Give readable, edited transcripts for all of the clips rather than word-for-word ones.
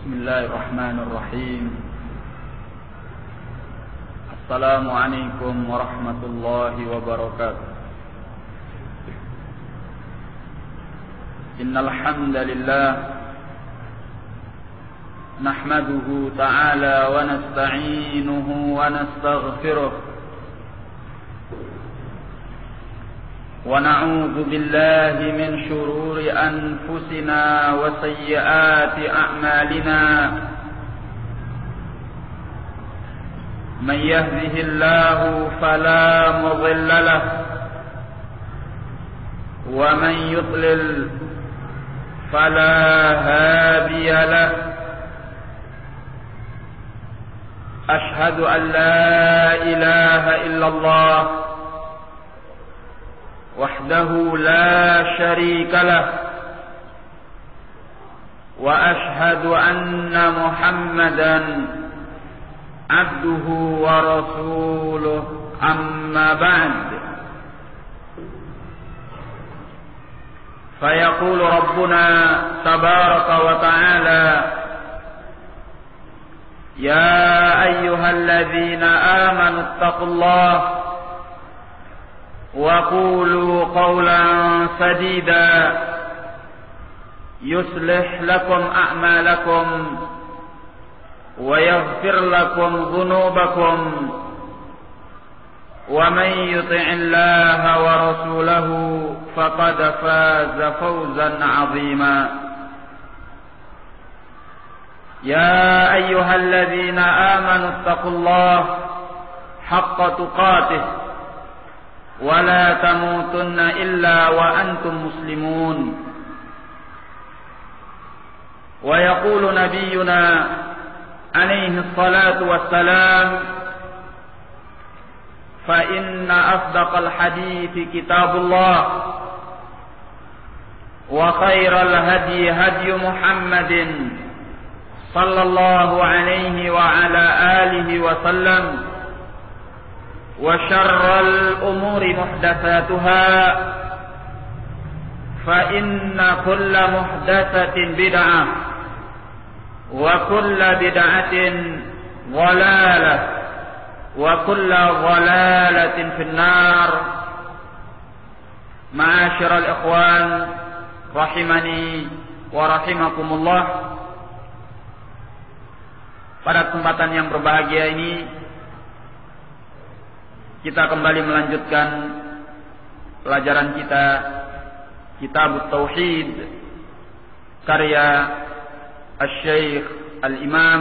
Bismillahirrahmanirrahim. Assalamualaikum warahmatullahi wabarakatuh. Innal hamdalillah nahmaduhu ta'ala wa nasta'inuhu wa nastaghfiruh wa na'udzu billahi min shururi anfusina wa sayyiati a'malina. Man yahdihillahu fala mudilla lahu wa man yudlil fala hadiya lahu. Ashhadu an la ilaha illallah wahdahu la syarika lah wa ashhadu anna Muhammadan abduhu wa rasuluh, amma ba'd. Fayaqulu rabbuna tabaraka wa ta'ala ya ayyuhalladzina amanu ittaqullaha وقولوا قولا سديدا يصلح لكم أعمالكم ويغفر لكم ذنوبكم ومن يطع الله ورسوله فقد فاز فوزا عظيما. يا أيها الذين آمنوا اتقوا الله حق تقاته ولا تموتن إلا وأنتم مسلمون. ويقول نبينا عليه الصلاة والسلام فإن أصدق الحديث كتاب الله وخير الهدي هدي محمد صلى الله عليه وعلى آله وسلم وشر الأمور محدثاتها فإن كل محدثة بدعة وكل بدعة ضلالة وكل ضلالة في النار. معاشر الإخوان rahimani wa rahimakumullah. Pada kesempatan yang berbahagia ini kita kembali melanjutkan pelajaran kita Kitab Tauhid karya Asy-Syaikh Al-Imam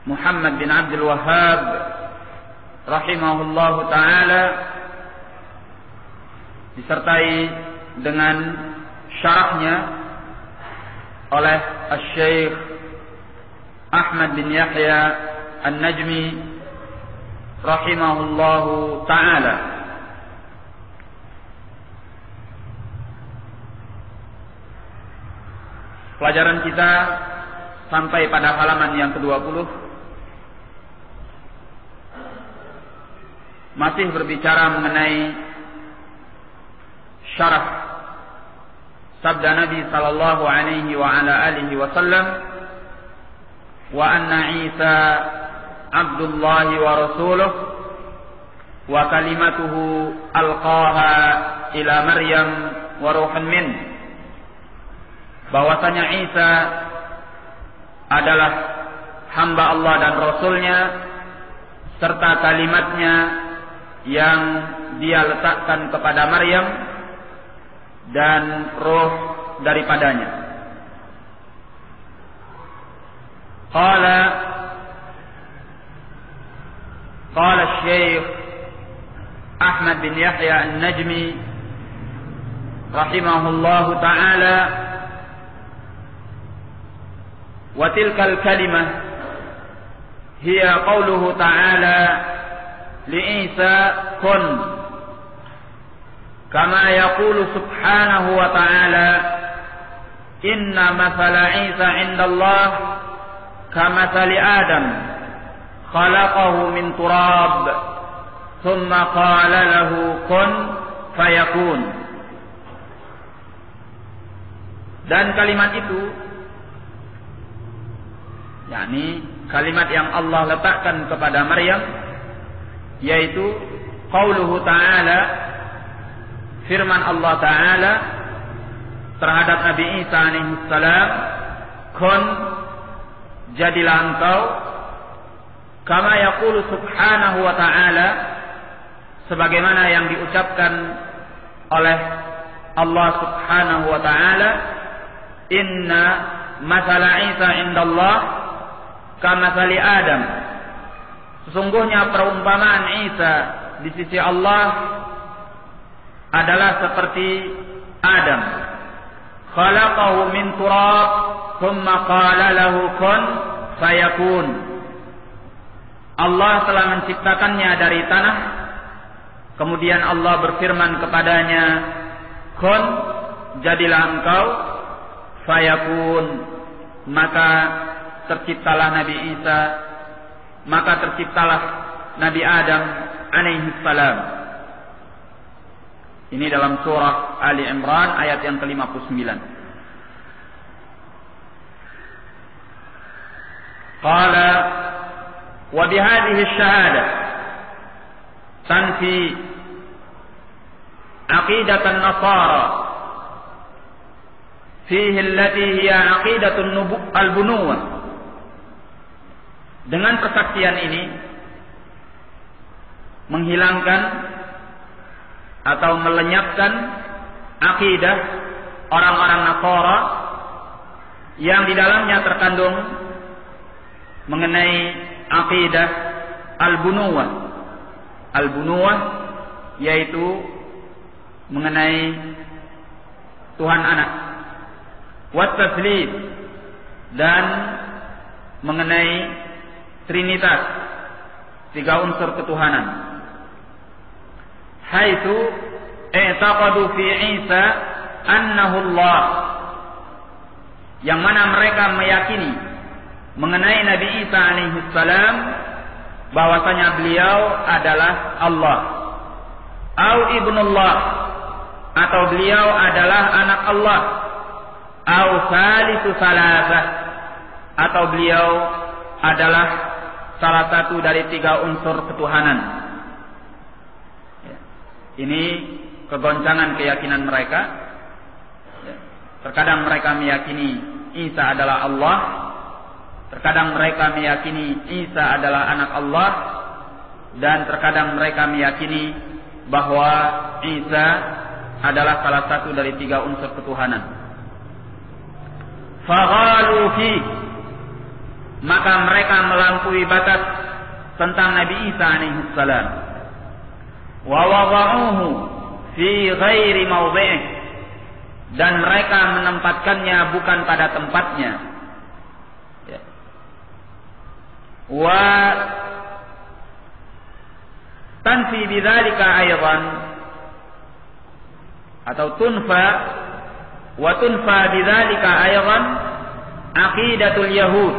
Muhammad bin Abdul Wahhab rahimahullahu taala, disertai dengan syarahnya oleh Asy-Syaikh Ahmad bin Yahya An-Najmi rahimahullahu ta'ala. Pelajaran kita sampai pada halaman yang ke-20, masih berbicara mengenai syarah sabda Nabi sallallahu alaihi wa ala alihi wasallam, wa anna Isa Abdullah wa rasuluh wa kalimatuhu alqaha ila Maryam wa ruhun min. Bahwasanya Isa adalah hamba Allah dan Rasulnya serta kalimatnya yang dia letakkan kepada Maryam dan roh daripadanya. قال الشيخ أحمد بن يحيى النجمي رحمه الله تعالى وتلك الكلمة هي قوله تعالى لعيسى كن كما يقول سبحانه وتعالى إن مثل عيسى عند الله كمثل آدم خلقه من تراب ثم قال له كن فيكون. Dan kalimat itu yakni kalimat yang Allah letakkan kepada Maryam, yaitu qauluhu ta'ala, firman Allah Ta'ala terhadap Nabi Isa alaihissalam, kun, jadilah engkau, kama yaqulu subhanahu wa ta'ala, sebagaimana yang diucapkan oleh Allah subhanahu wa ta'ala, inna mathala Isa indallah kamathali Adam, sesungguhnya perumpamaan Isa di sisi Allah adalah seperti Adam, khalaqahu min turab thumma qala lahu kun fayakun. Allah telah menciptakannya dari tanah, kemudian Allah berfirman kepadanya, kun, jadilah engkau, fayakun, maka terciptalah Nabi Isa, maka terciptalah Nabi Adam alaihissalam. Ini dalam surah Ali Imran ayat yang ke-59. Qala wa bihadhihi asy-syahadah tanfi aqidatan nasara fihi allati hiya aqidatun al-bunuwah. Dengan persaksian ini menghilangkan atau melenyapkan akidah orang-orang Nasara yang di dalamnya terkandung mengenai akidah al-bunuwah. Al-bunuwah yaitu mengenai Tuhan anak, wat taslim, dan mengenai trinitas, tiga unsur ketuhanan. Haitsu i'taqadu fi Isa annahu Allah, yang mana mereka meyakini mengenai Nabi Isa alaihissalam bahwasanya beliau adalah Allah, au ibnullah, atau beliau adalah anak Allah, au salisu salasah, atau beliau adalah salah satu dari tiga unsur ketuhanan. Ini kegoncangan keyakinan mereka. Terkadang mereka meyakini Isa adalah Allah, terkadang mereka meyakini Isa adalah anak Allah, dan terkadang mereka meyakini bahwa Isa adalah salah satu dari tiga unsur ketuhanan. Faghalu fi, maka mereka melampaui batas tentang Nabi Isa alaihissalam. Wa wada'uhu fi ghairi mawdhi'ih, dan mereka menempatkannya bukan pada tempatnya. Wa tanfi bidzalika aidan, atau tunfa wa tunfa bidzalika aidan aqidatul yahud,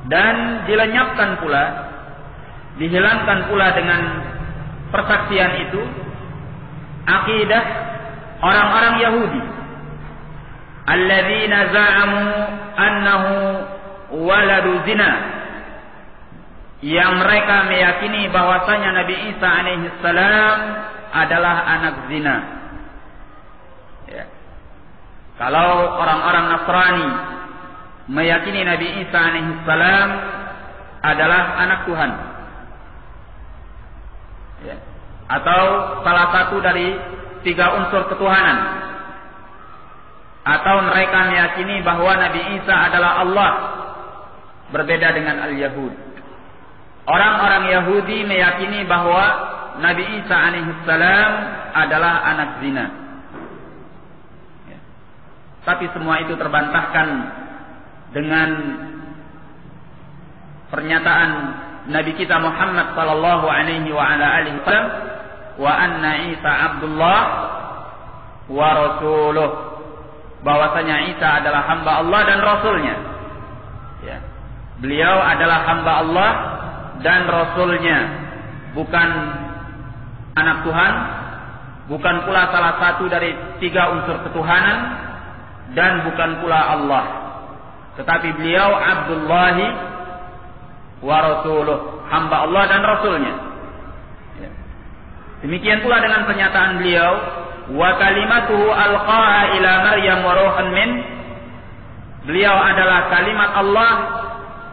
dan dilenyapkan pula, dihilangkan pula dengan persaksian itu akidah orang-orang Yahudi, alladzina za'amu annahu waladu zina, yang mereka meyakini bahwasanya Nabi Isa alaihissalam adalah anak zina. Ya. Kalau orang-orang Nasrani meyakini Nabi Isa alaihissalam adalah anak Tuhan, ya, atau salah satu dari tiga unsur ketuhanan, atau mereka meyakini bahwa Nabi Isa adalah Allah, berbeda dengan al-Yahud. Orang-orang Yahudi meyakini bahwa Nabi Isa alaihissalam adalah anak zina, ya. Tapi semua itu terbantahkan dengan pernyataan Nabi kita Muhammad sallallahu alaihi wa ala alihi wasallam, wa anna Isa Abdullah wa rasuluh, bahwasanya Isa adalah hamba Allah dan rasulnya. Ya. Beliau adalah hamba Allah dan rasulnya, bukan anak Tuhan, bukan pula salah satu dari tiga unsur ketuhanan, dan bukan pula Allah. tetapi beliau Abdullahi wa rasuluh, hamba Allah dan rasulnya. Demikian pula dengan pernyataan beliau, wa kalimatuhu alqaha ila Maryam wa ruhan min. Beliau adalah kalimat Allah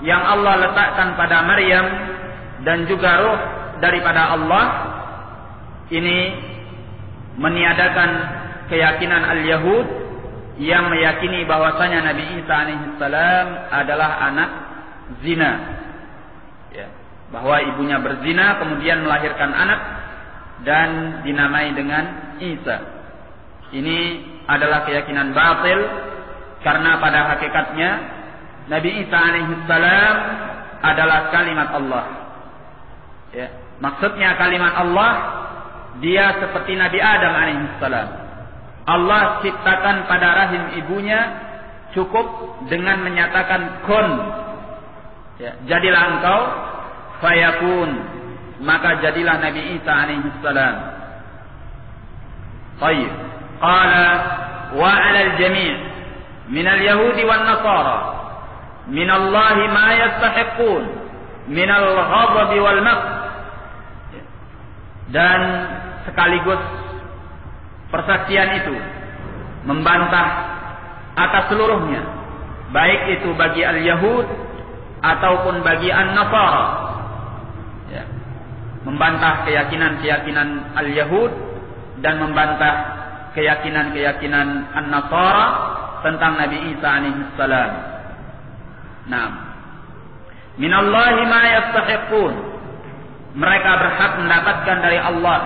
yang Allah letakkan pada Maryam dan juga ruh daripada Allah. Ini meniadakan keyakinan al-Yahud yang meyakini bahwasanya Nabi Isa alaihissalam adalah anak zina, ya, bahwa ibunya berzina kemudian melahirkan anak dan dinamai dengan Isa. Ini adalah keyakinan batil, karena pada hakikatnya Nabi Isa alaihissalam adalah kalimat Allah. Ya, maksudnya kalimat Allah, dia seperti Nabi Adam alaihissalam. Allah ciptakan pada rahim ibunya cukup dengan menyatakan kun, ya, jadilah engkau, fayakun, maka jadilah Nabi Isa alaihissalam. Baik. Qala wa 'ala al-jami' min al-yahudi wan nasara min Allah ma yastahiqun min al-ghadab wal maqt. Dan sekaligus persaksian itu membantah atas seluruhnya, baik itu bagi al-Yahud ataupun bagi an-Nasara, ya, membantah keyakinan-keyakinan al-Yahud dan membantah keyakinan-keyakinan an-Nasara tentang Nabi Isa alaihissalam. Naam. Minallahi ma yastahiqun, mereka berhak mendapatkan dari Allah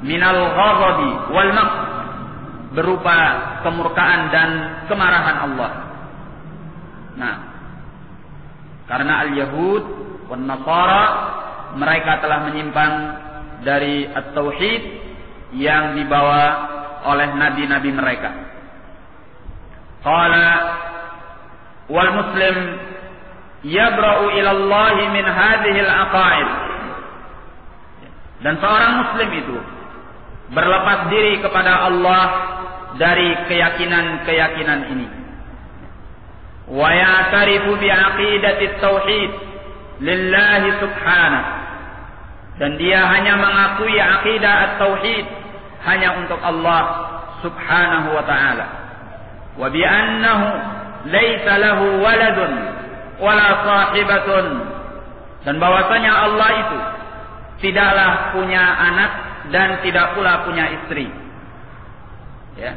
minal ghadabi wal maqt, berupa kemurkaan dan kemarahan Allah. Nah, karena al-Yahud wan Nasara mereka telah menyimpang dari at-tauhid yang dibawa oleh nabi-nabi mereka. Qala wal muslim yabra'u ila Allah min hadhihi al-aqaid. Dan seorang muslim itu berlepas diri kepada Allah dari keyakinan-keyakinan ini. Wa ya'tarifu bi aqidati tauhid lillahi subhanahu, dan dia hanya mengakui akidah at-tauhid hanya untuk Allah subhanahu wa ta'ala. Wa bi annahu laisa lahu waladun wala sahibatun, dan bahwasanya Allah itu tidaklah punya anak dan tidak pula punya istri. Ya.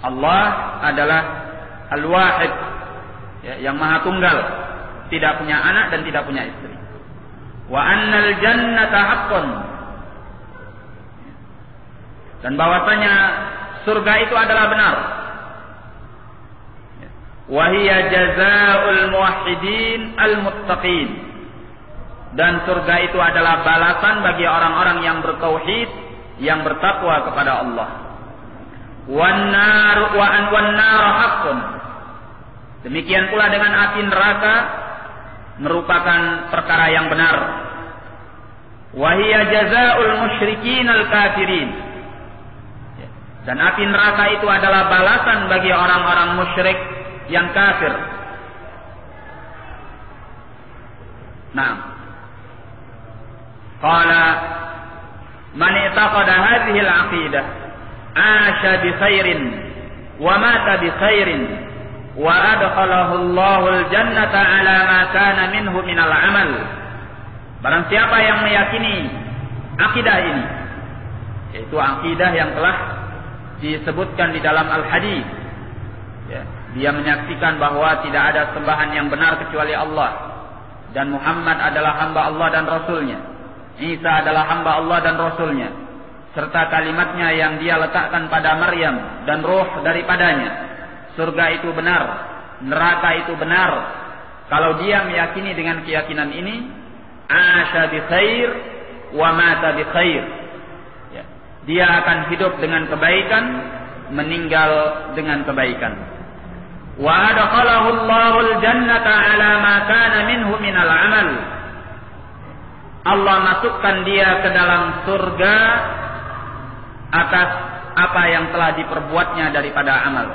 Allah adalah Al-Wahid, ya, yang Maha Tunggal, tidak punya anak dan tidak punya istri. Wa annal jannata haqqun, dan bahwasanya surga itu adalah benar. Wa hiya jazaa'ul muwahhidin al-muttaqin, dan surga itu adalah balasan bagi orang-orang yang bertauhid, yang bertakwa kepada Allah. Wan nar haqqun, demikian pula dengan api neraka merupakan perkara yang benar. Wa hiya jazaa'ul musyrikin al-kafirin, dan api neraka itu adalah balasan bagi orang-orang musyrik yang kafir. Nah, qala man i'taqada hadhihi al-aqidah 'asha bi khairin wa mata bi khairin wa adkhalahu Allahu al-jannata 'ala ma kana minhu min al-'amal. Barang siapa yang meyakini akidah ini, yaitu akidah yang telah disebutkan di dalam al-hadis, ya, dia menyaksikan bahwa tidak ada sembahan yang benar kecuali Allah, dan Muhammad adalah hamba Allah dan Rasulnya, Isa adalah hamba Allah dan Rasulnya, serta kalimatnya yang dia letakkan pada Maryam dan roh daripadanya. Surga itu benar, neraka itu benar. Kalau dia meyakini dengan keyakinan ini, asya bi khair wa mata bi khair, ya, dia akan hidup dengan kebaikan, meninggal dengan kebaikan. Wa adkhalahu Allahu al-jannata 'ala ma kana minhu min al-'amal, Allah masukkan dia ke dalam surga atas apa yang telah diperbuatnya daripada amal.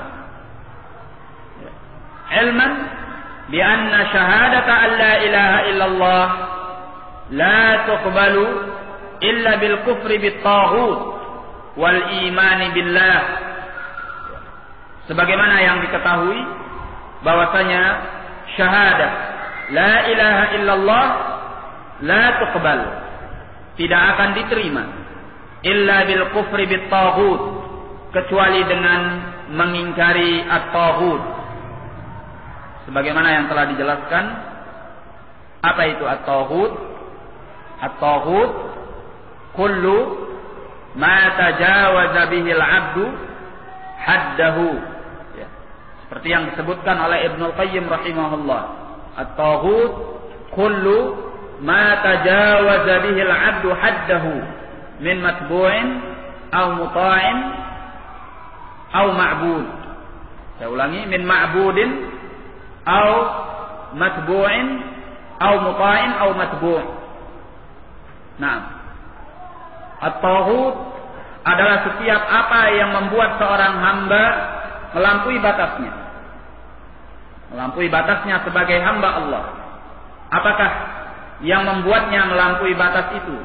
Ilman bi anna syahadata an la ilaha illallah la tuqbalu illa bil kufri bit taghut wal imani billah. Sebagaimana yang diketahui bahwasanya syahadat la ilaha illallah la tuqbal, tidak akan diterima illa bil kufri bit taghut, kecuali dengan mengingkari at-taghut. Sebagaimana yang telah dijelaskan, apa itu at-taghut? At-taghut kullu ma tajawaza bihi al-'abdu haddahu. Ya. Seperti yang disebutkan oleh Ibnu Qayyim rahimahullah. At-taghut kullu ma tajawaza bihi al-'abdu haddahu min matbu'in aw muta'in aw ma'bud. Saya ulangi, min ma'budin aw matbu'in aw muta'in aw matbu'. Nah, at-taghut adalah setiap apa yang membuat seorang hamba melampaui batasnya. Melampaui batasnya sebagai hamba Allah. Apakah yang membuatnya melampaui batas itu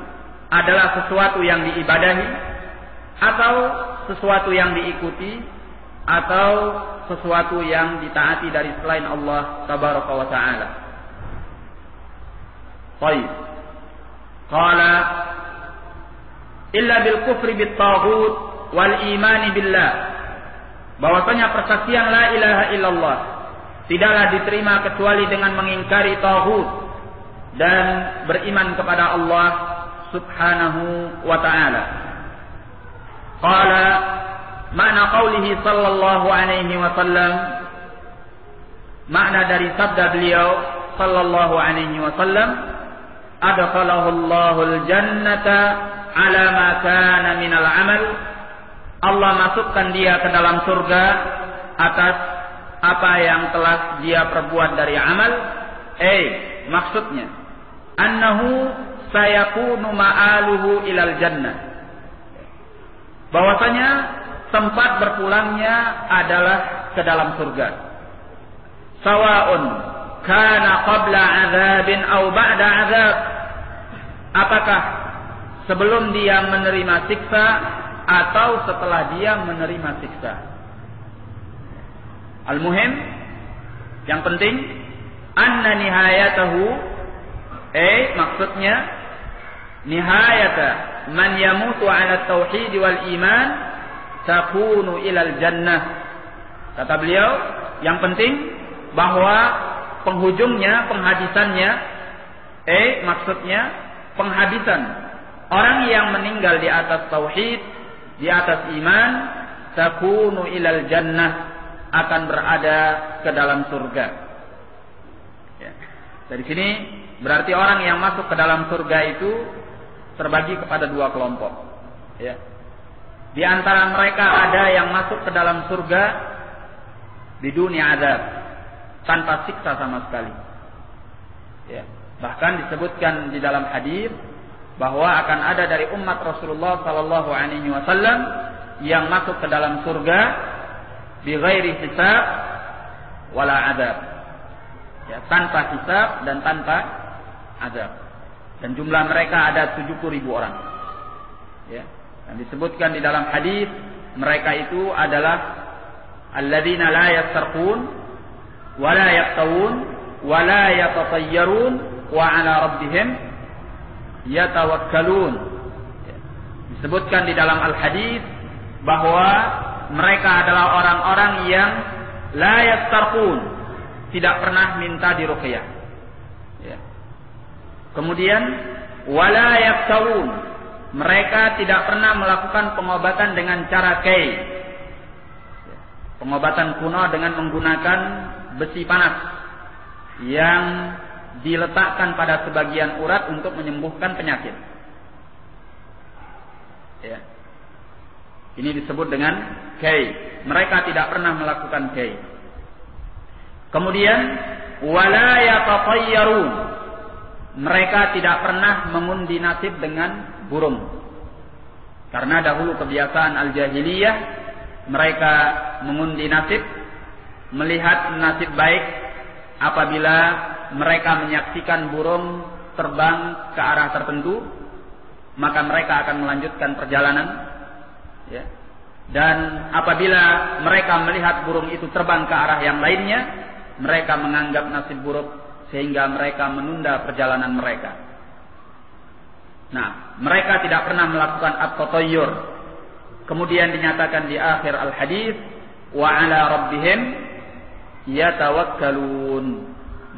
adalah sesuatu yang diibadahi, atau sesuatu yang diikuti, atau sesuatu yang ditaati dari selain Allah tabaraka wa ta'ala. Baik. Qala illa bil kufri bit taghut wal imani billah. Bahwasanya persaksian la ilaha illallah tidaklah diterima kecuali dengan mengingkari taghut dan beriman kepada Allah subhanahu wa ta'ala. Qala makna qaulihi sallallahu alaihi wasallam, makna dari sabda beliau sallallahu alaihi wasallam, adkhalahu Allahul jannata ala ma kana minal amal. Allah masukkan dia ke dalam surga atas apa yang telah dia perbuat dari amal. Maksudnya annahu sayakunu ma'aluhu ilal jannah, bahwasanya tempat berpulangnya adalah ke dalam surga. Sawa'un kana qabla azabin aw ba'da azab, apakah sebelum dia menerima siksa atau setelah dia menerima siksa. Al-muhim, yang penting anna nihayatahu, maksudnya nihayata man yamutu ala tauhid wal iman takunu ilal jannah. Kata beliau, yang penting bahwa penghujungnya, penghadisannya, maksudnya penghabisan orang yang meninggal di atas tauhid, di atas iman, takunu ilal jannah, akan berada ke dalam surga. Ya. Dari sini berarti orang yang masuk ke dalam surga itu terbagi kepada dua kelompok. Ya. Di antara mereka ada yang masuk ke dalam surga biduni azab, tanpa siksa sama sekali. Ya. Bahkan disebutkan di dalam hadis bahwa akan ada dari umat Rasulullah sallallahu alaihi wasallam yang masuk ke dalam surga bighairi hisab wala azab. Ya, tanpa hisab dan tanpa azab. Dan jumlah mereka ada 70.000 orang. Ya. Dan disebutkan di dalam hadis mereka itu adalah alladzina la yastarqun wa la yaqtawun wa la yatatayyarun wa ala rabbihim yatawakkalun. Ya. Disebutkan di dalam al-hadis bahwa mereka adalah orang-orang yang la yastarqun, tidak pernah minta diruqyah. Ya. Kemudian wala yaqtawun, mereka tidak pernah melakukan pengobatan dengan cara kai. Ya. Pengobatan kuno dengan menggunakan besi panas yang diletakkan pada sebagian urat untuk menyembuhkan penyakit. Ya. Ini disebut dengan kai. Mereka tidak pernah melakukan kai. Kemudian wala yatatayyarun, mereka tidak pernah mengundi nasib dengan burung. Karena dahulu kebiasaan al-jahiliyah mereka mengundi nasib melihat nasib baik apabila mereka menyaksikan burung terbang ke arah tertentu, maka mereka akan melanjutkan perjalanan, ya. Dan apabila mereka melihat burung itu terbang ke arah yang lainnya, mereka menganggap nasib buruk sehingga mereka menunda perjalanan mereka. Nah, mereka tidak pernah melakukan at-tatayyur. Kemudian dinyatakan di akhir al-hadis, wa 'ala rabbihim yatawakkalun,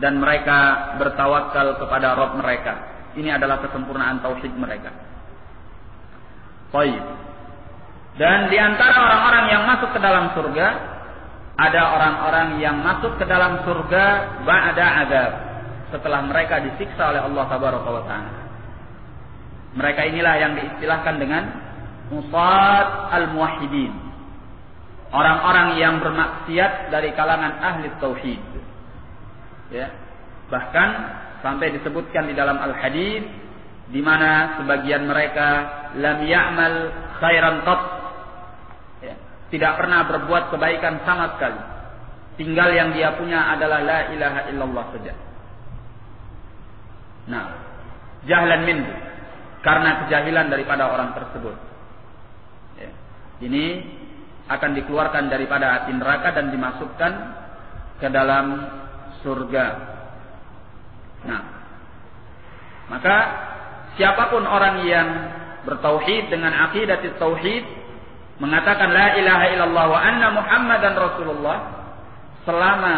dan mereka bertawakal kepada Rabb mereka. Ini adalah kesempurnaan tauhid mereka. Baik. Dan di antara orang-orang yang masuk ke dalam surga, ada orang-orang yang masuk ke dalam surga ba'da azab, setelah mereka disiksa oleh Allah Tabaraka wa Ta'ala. Mereka inilah yang diistilahkan dengan musad al-muwahhidin, orang-orang yang bermaksiat dari kalangan ahli tauhid. Ya. Bahkan sampai disebutkan di dalam al-hadis, di mana sebagian mereka lam ya'mal khairan qat, ya, tidak pernah berbuat kebaikan sama sekali. Tinggal yang dia punya adalah la ilaha illallah saja. Nah, jahlan minhu, karena kejahilan daripada orang tersebut. Ya. Ini akan dikeluarkan daripada api neraka dan dimasukkan ke dalam surga. Nah, maka siapapun orang yang bertauhid dengan aqidat tauhid, mengatakan la ilaha illallah wa anna Muhammadan Rasulullah, selama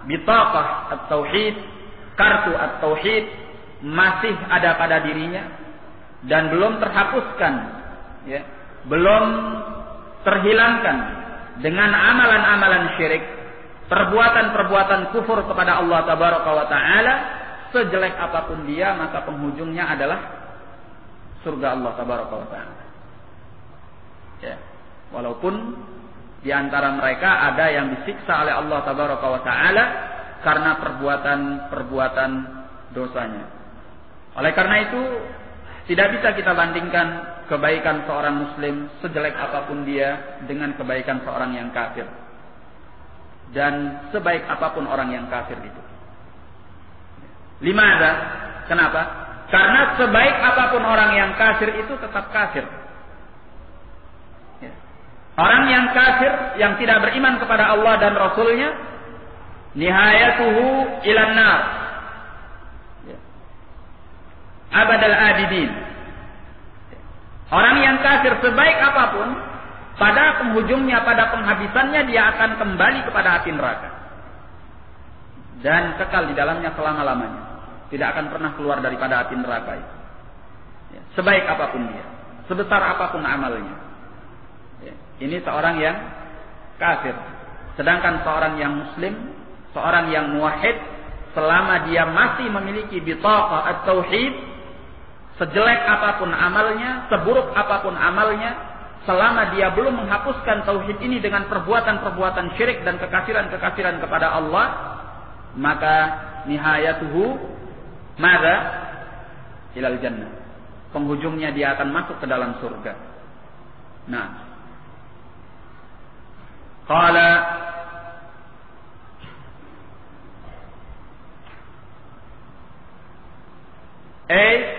bitaqah at-tauhid, kartu at-tauhid masih ada pada dirinya dan belum terhapuskan, ya, belum terhilangkan dengan amalan-amalan syirik, perbuatan-perbuatan kufur kepada Allah Tabaraka wa Ta'ala, sejelek apapun dia, maka penghujungnya adalah surga Allah Tabaraka wa Ta'ala. Ya. Walaupun di antara mereka ada yang disiksa oleh Allah Tabaraka wa Ta'ala karena perbuatan-perbuatan dosanya. Oleh karena itu, tidak bisa kita bandingkan kebaikan seorang muslim sejelek apapun dia dengan kebaikan seorang yang kafir. Dan sebaik apapun orang yang kafir itu. Limadha? Kenapa? Karena sebaik apapun orang yang kafir itu tetap kafir. Ya. Orang yang kafir, yang tidak beriman kepada Allah dan Rasulnya, nihayatuhu ilan nar, ya, abadal abidin. Orang yang kafir sebaik apapun, pada penghujungnya, pada penghabisannya, dia akan kembali kepada api neraka dan kekal di dalamnya selama-lamanya. Tidak akan pernah keluar daripada api neraka itu. Ya, sebaik apapun dia, sebesar apapun amalnya. Ya, ini seorang yang kafir. Sedangkan seorang yang muslim, seorang yang muwahhid, selama dia masih memiliki bitaqah at-tauhid, sejelek apapun amalnya, seburuk apapun amalnya, selama dia belum menghapuskan tauhid ini dengan perbuatan-perbuatan syirik dan kekafiran-kekafiran kepada Allah, maka nihayatuhu mada ilal jannah, penghujungnya dia akan masuk ke dalam surga. Nah, qala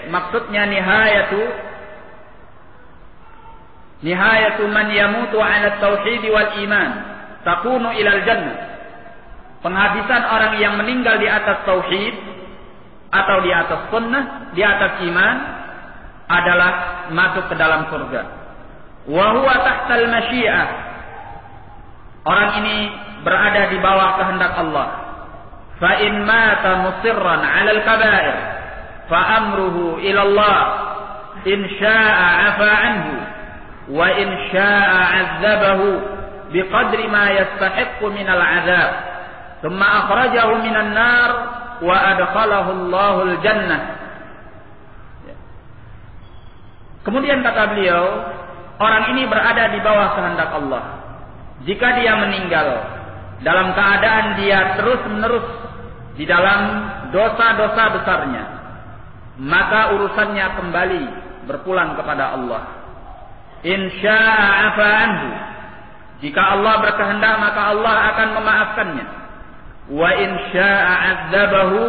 maksudnya nihayatu man yamutu ala tauhid wal iman takunu ilal jannah. Penghabisan orang yang meninggal di atas tauhid atau di atas sunnah, di atas iman, adalah masuk ke dalam surga. Wa huwa tahtal masyiah. Orang ini berada di bawah kehendak Allah. Fa in mata musirran 'ala al-kaba'ir fa amruhu ila Allah. In syaa'a 'afa 'anhu wa in syaa'a 'adzabahu biqadri ma yastahiqqu min al-'adzab. Thumma akhrajahu minan nar wa adkhalahu Allahul jannah. Kemudian kata beliau, orang ini berada di bawah kehendak Allah. Jika dia meninggal dalam keadaan dia terus-menerus di dalam dosa-dosa besarnya, maka urusannya kembali berpulang kepada Allah. In syaa'a 'afa anhu. Jika Allah berkehendak maka Allah akan memaafkannya. Wa in syaa'a 'adzabahu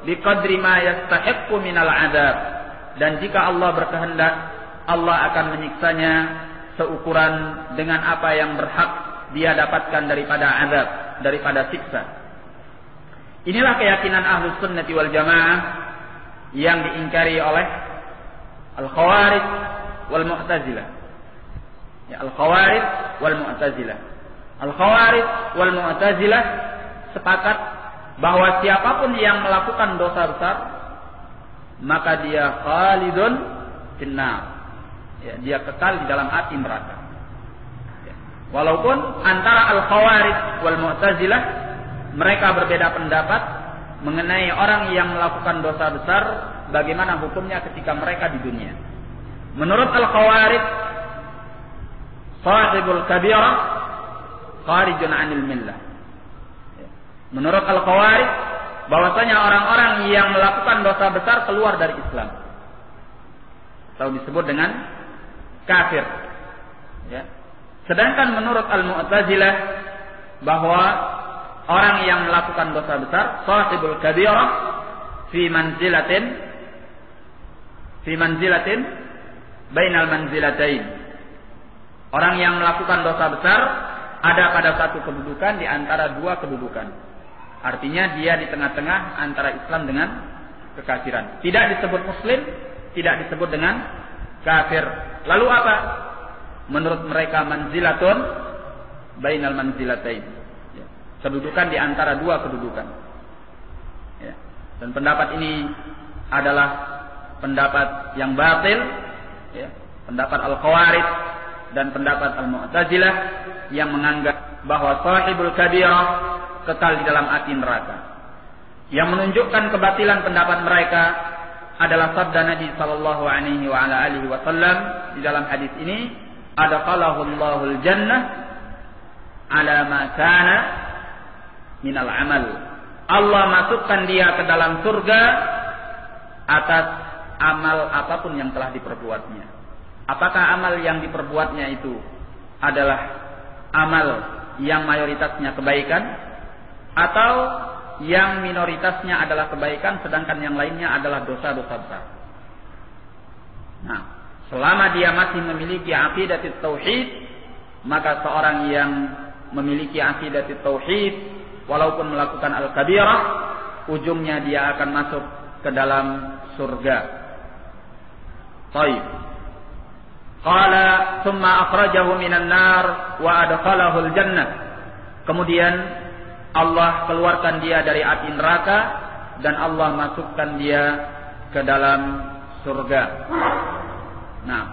biqadri ma yastahiqqu minal 'adzab. Dan jika Allah berkehendak, Allah akan menyiksanya seukuran dengan apa yang berhak dia dapatkan daripada azab, daripada siksa. Inilah keyakinan Ahlus Sunnati wal Jamaah yang diingkari oleh Al-Khawarij wal Mu'tazilah. Ya, Al-Khawarij wal Mu'tazilah. Al-Khawarij wal Mu'tazilah sepakat bahwa siapapun yang melakukan dosa besar maka dia khalidun finnar. Ya, dia kekal di dalam api neraka. Ya. Walaupun antara Al-Khawarij wal Mu'tazilah mereka berbeda pendapat mengenai orang yang melakukan dosa besar, bagaimana hukumnya ketika mereka di dunia. Menurut Al-Khawarij, sahibul kabirah kharijun 'anil millah. Ya. Menurut Al-Khawarij, bahwasanya orang-orang yang melakukan dosa besar keluar dari Islam. Atau disebut dengan kafir. Ya. Sedangkan menurut Al-Mu'tazilah bahwa orang yang melakukan dosa besar, sahibul kabirah fi manzilatin bainal manzilatain. Orang yang melakukan dosa besar ada pada satu kedudukan di antara dua kedudukan. Artinya dia di tengah-tengah antara Islam dengan kekafiran. Tidak disebut muslim, tidak disebut dengan kafir. Lalu apa? Menurut mereka manzilatun bainal manzilatain. Ya. Kedudukan di antara dua kedudukan. Ya. Dan pendapat ini adalah pendapat yang batil, ya. Pendapat Al-Khawarij dan pendapat Al-Mu'tazilah yang menganggap bahwa sahibul kabirah kekal di dalam api neraka. Yang menunjukkan kebatilan pendapat mereka adalah sabda Nabi sallallahu alaihi wa ala alihi wasallam di dalam hadis ini, adkhalahu Allahul jannah ala ma kana minal amal. Allah masukkan dia ke dalam surga atas amal apapun yang telah diperbuatnya. Apakah amal yang diperbuatnya itu adalah amal yang mayoritasnya kebaikan atau yang minoritasnya adalah kebaikan sedangkan yang lainnya adalah dosa-dosa besar. Nah, selama dia masih memiliki aqidatul tauhid, maka seorang yang memiliki aqidatul tauhid walaupun melakukan al-kabirah, ujungnya dia akan masuk ke dalam surga. Baik. Qala thumma akhrajahu minan nar wa adkhalahu al-jannah. Kemudian Allah keluarkan dia dari api neraka dan Allah masukkan dia ke dalam surga. Nah,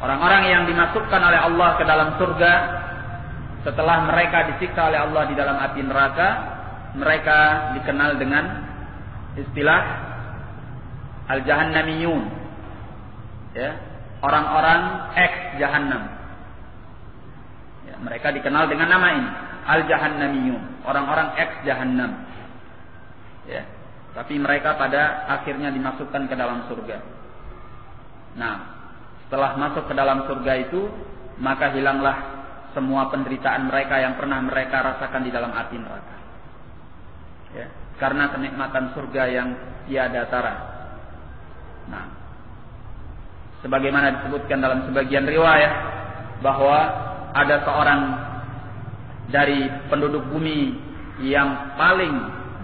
orang-orang yang dimasukkan oleh Allah ke dalam surga setelah mereka disiksa oleh Allah di dalam api neraka, mereka dikenal dengan istilah al-jahannamiyun. Ya, orang-orang ex-jahannam. Ya, mereka dikenal dengan nama ini, al-jahannamiyun, orang-orang ex-jahannam. Ya, tapi mereka pada akhirnya dimasukkan ke dalam surga. Nah, setelah masuk ke dalam surga itu, maka hilanglah semua penderitaan mereka yang pernah mereka rasakan di dalam api neraka. Ya, karena kenikmatan surga yang tiada tara. Nah, sebagaimana disebutkan dalam sebagian riwayat bahwa ada seorang dari penduduk bumi yang paling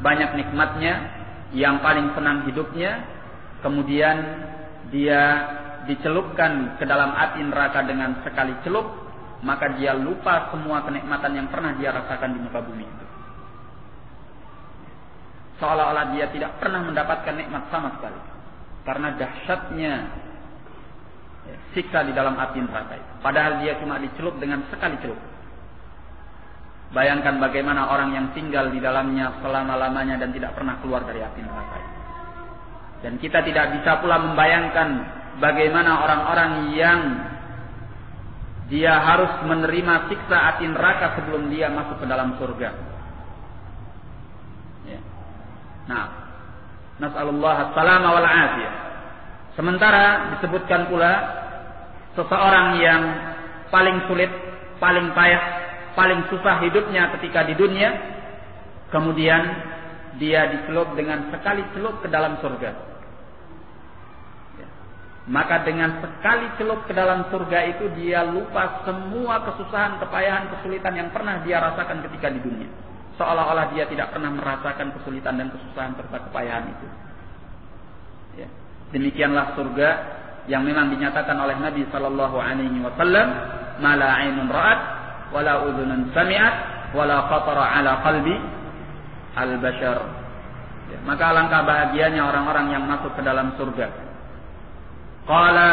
banyak nikmatnya, yang paling senang hidupnya, kemudian dia dicelupkan ke dalam api neraka dengan sekali celup, maka dia lupa semua kenikmatan yang pernah dia rasakan di muka bumi itu. Seolah-olah dia tidak pernah mendapatkan nikmat sama sekali karena dahsyatnya siksa di dalam api neraka itu. Padahal dia cuma dicelup dengan sekali celup. Bayangkan bagaimana orang yang tinggal di dalamnya selama-lamanya dan tidak pernah keluar dari api neraka itu. Dan kita tidak bisa pula membayangkan bagaimana orang-orang yang dia harus menerima siksa api neraka sebelum dia masuk ke dalam surga. Ya. Nah, nas'alullah as-salama wal afiyah. Sementara disebutkan pula seseorang yang paling sulit, paling payah paling susah hidupnya ketika di dunia, kemudian dia dicelup dengan sekali celup ke dalam surga. Maka dengan sekali celup ke dalam surga itu dia lupa semua kesusahan, kepayahan, kesulitan yang pernah dia rasakan ketika di dunia. Seolah-olah dia tidak pernah merasakan kesulitan dan kesusahan serta kepayahan itu. Ya. Demikianlah surga yang memang dinyatakan oleh Nabi sallallahu alaihi wasallam, "Ma la 'ainun ra'at wa la udhunun sami'at wa la khatara 'ala qalbi al-bashar." Ya. Maka alangkah bahagianya orang-orang yang masuk ke dalam surga. Qala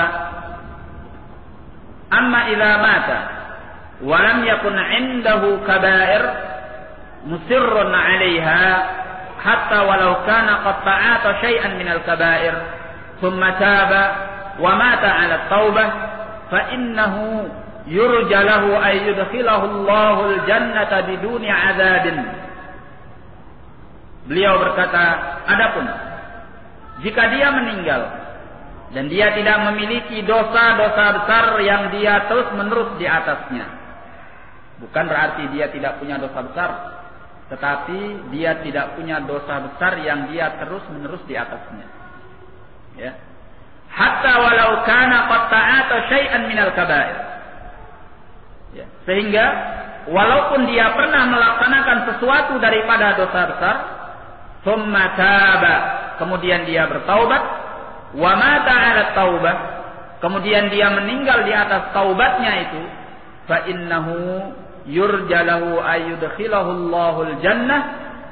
amma idza mata wa lam yakun 'indahu kaba'ir musirrun 'alayha hatta walau kana qad ta'ata syai'an minal kaba'ir thumma taba wa mata 'ala at-taubah fa innahu yurja lahu ay yudkhilahu Allahul jannata biduni 'adzabin. Beliau berkata, adapun jika dia meninggal dan dia tidak memiliki dosa-dosa besar yang dia terus-menerus di atasnya. Bukan berarti dia tidak punya dosa besar, tetapi dia tidak punya dosa besar yang dia terus-menerus di atasnya. Ya. Hatta walau kana qad ta'ata syai'an minal kaba'ir. Ya. Sehingga walaupun dia pernah melaksanakan sesuatu daripada dosa besar, thumma taba, kemudian dia bertaubat, wa mata 'ala taubah, kemudian dia meninggal di atas taubatnya itu, fa innahu yurja lahu ay yudkhilahu Allahul jannah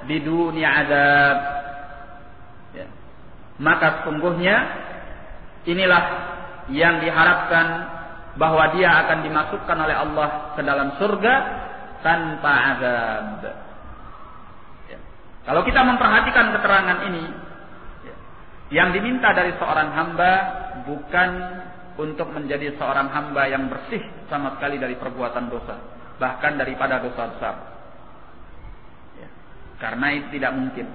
biduni 'adzab. Ya. Maka sesungguhnya inilah yang diharapkan, bahwa dia akan dimasukkan oleh Allah ke dalam surga tanpa azab. Ya. Kalau kita memperhatikan keterangan ini, yang diminta dari seorang hamba bukan untuk menjadi seorang hamba yang bersih sama sekali dari perbuatan dosa, bahkan daripada dosa besar. Ya. Karena itu tidak mungkin.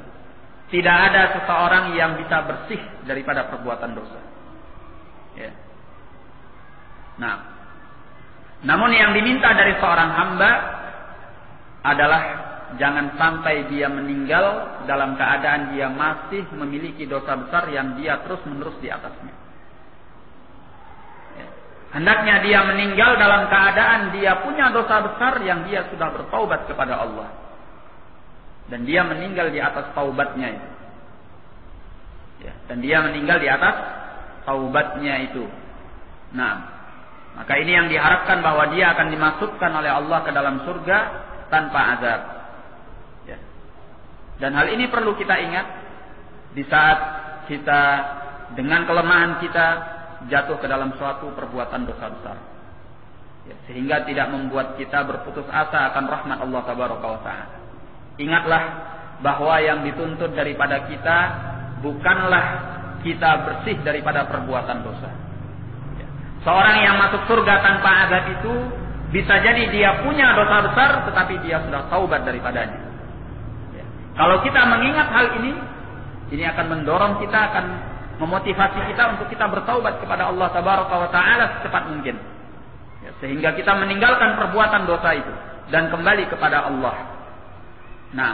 Tidak ada seseorang yang bisa bersih daripada perbuatan dosa. Ya. Nah, namun yang diminta dari seorang hamba adalah jangan sampai dia meninggal dalam keadaan dia masih memiliki dosa besar yang dia terus-menerus di atasnya. Ya. Hendaknya dia meninggal dalam keadaan dia punya dosa besar yang dia sudah bertaubat kepada Allah. Dan dia meninggal di atas taubatnya itu. Ya. Dan dia meninggal di atas taubatnya itu. Nah, maka ini yang diharapkan, bahwa dia akan dimasukkan oleh Allah ke dalam surga tanpa azab. Dan hal ini perlu kita ingat di saat kita dengan kelemahan kita jatuh ke dalam suatu perbuatan dosa besar. Ya, sehingga tidak membuat kita berputus asa akan rahmat Allah tabaraka wa ta'ala. Ingatlah bahwa yang dituntut daripada kita bukanlah kita bersih daripada perbuatan dosa. Ya. Seorang yang masuk surga tanpa azab itu bisa jadi dia punya dosa besar tetapi dia sudah taubat daripadanya. Kalau kita mengingat hal ini akan mendorong kita, akan memotivasi kita untuk kita bertaubat kepada Allah tabaraka wa ta'ala secepat mungkin. Ya, sehingga kita meninggalkan perbuatan dosa itu dan kembali kepada Allah. Nah,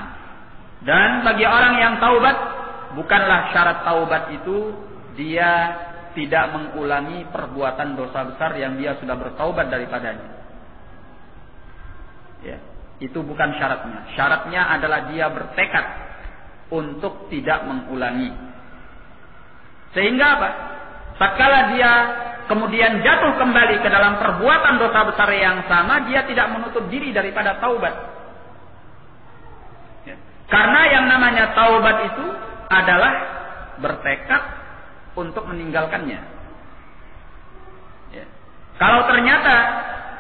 dan bagi orang yang taubat, bukanlah syarat taubat itu dia tidak mengulangi perbuatan dosa besar yang dia sudah bertaubat daripadanya. Ya. Itu bukan syaratnya. Syaratnya adalah dia bertekad untuk tidak mengulangi. Sehingga apa? Tatkala dia kemudian jatuh kembali ke dalam perbuatan dosa besar yang sama, dia tidak menutup diri daripada taubat. Ya. Karena yang namanya taubat itu adalah bertekad untuk meninggalkannya. Ya. Kalau ternyata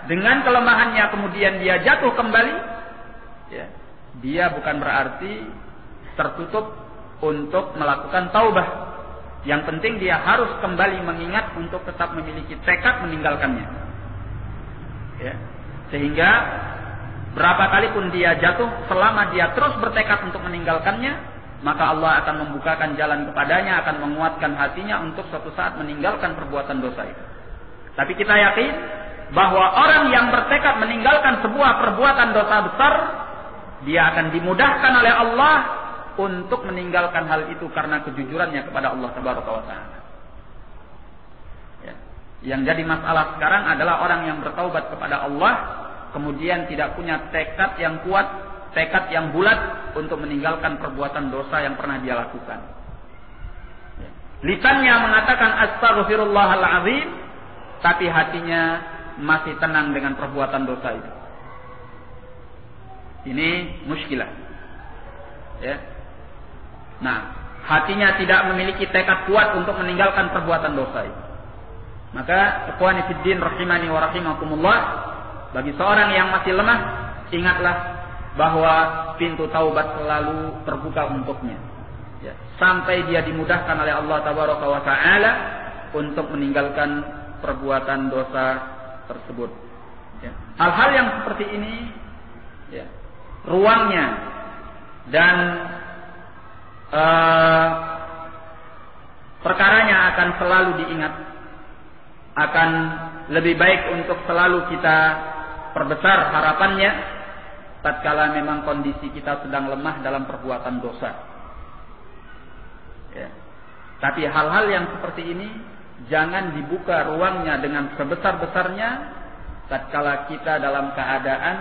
dengan kelemahannya kemudian dia jatuh kembali, ya, dia bukan berarti tertutup untuk melakukan taubah. Yang penting dia harus kembali mengingat untuk tetap memiliki tekad meninggalkannya. Ya. Sehingga berapa kali pun dia jatuh, selama dia terus bertekad untuk meninggalkannya, maka Allah akan membukakan jalan kepadanya, akan menguatkan hatinya untuk suatu saat meninggalkan perbuatan dosa itu. Tapi kita yakin bahwa orang yang bertekad meninggalkan sebuah perbuatan dosa besar, dia akan dimudahkan oleh Allah untuk meninggalkan hal itu karena kejujurannya kepada Allah Tabaraka wa Ta'ala. Ya. Yang jadi masalah sekarang adalah orang yang bertaubat kepada Allah, kemudian tidak punya tekad yang kuat, tekad yang bulat untuk meninggalkan perbuatan dosa yang pernah dia lakukan. Ya. Lisannya mengatakan astaghfirullahal azim, tapi hatinya masih tenang dengan perbuatan dosa itu. Ini muskilah. Ya. Nah, hatinya tidak memiliki tekad kuat untuk meninggalkan perbuatan dosa itu. Maka, ikhwani fiddin rahimani wa rahimakumullah, bagi seorang yang masih lemah, ingatlah bahwa pintu taubat selalu terbuka untuknya. Ya. Sampai dia dimudahkan oleh Allah Tabaraka wa Ta'ala untuk meninggalkan perbuatan dosa tersebut. Ya. Hal-hal yang seperti ini, ya, ruangnya dan perkaranya akan selalu diingat, akan lebih baik untuk selalu kita perbesar harapannya tatkala memang kondisi kita sedang lemah dalam perbuatan dosa. Ya. Tapi hal-hal yang seperti ini jangan dibuka ruangnya dengan sebesar-besarnya tatkala kita dalam keadaan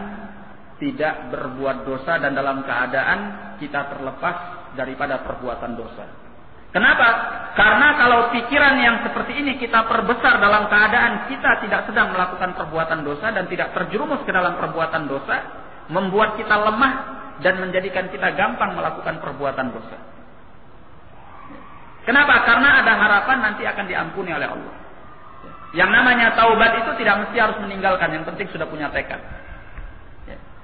tidak berbuat dosa dan dalam keadaan kita terlepas daripada perbuatan dosa. Kenapa? Karena kalau pikiran yang seperti ini kita perbesar dalam keadaan kita tidak sedang melakukan perbuatan dosa dan tidak terjerumus ke dalam perbuatan dosa, membuat kita lemah dan menjadikan kita gampang melakukan perbuatan dosa. Kenapa? Karena ada harapan nanti akan diampuni oleh Allah. Yang namanya taubat itu tidak mesti harus meninggalkan, yang penting sudah punya tekad.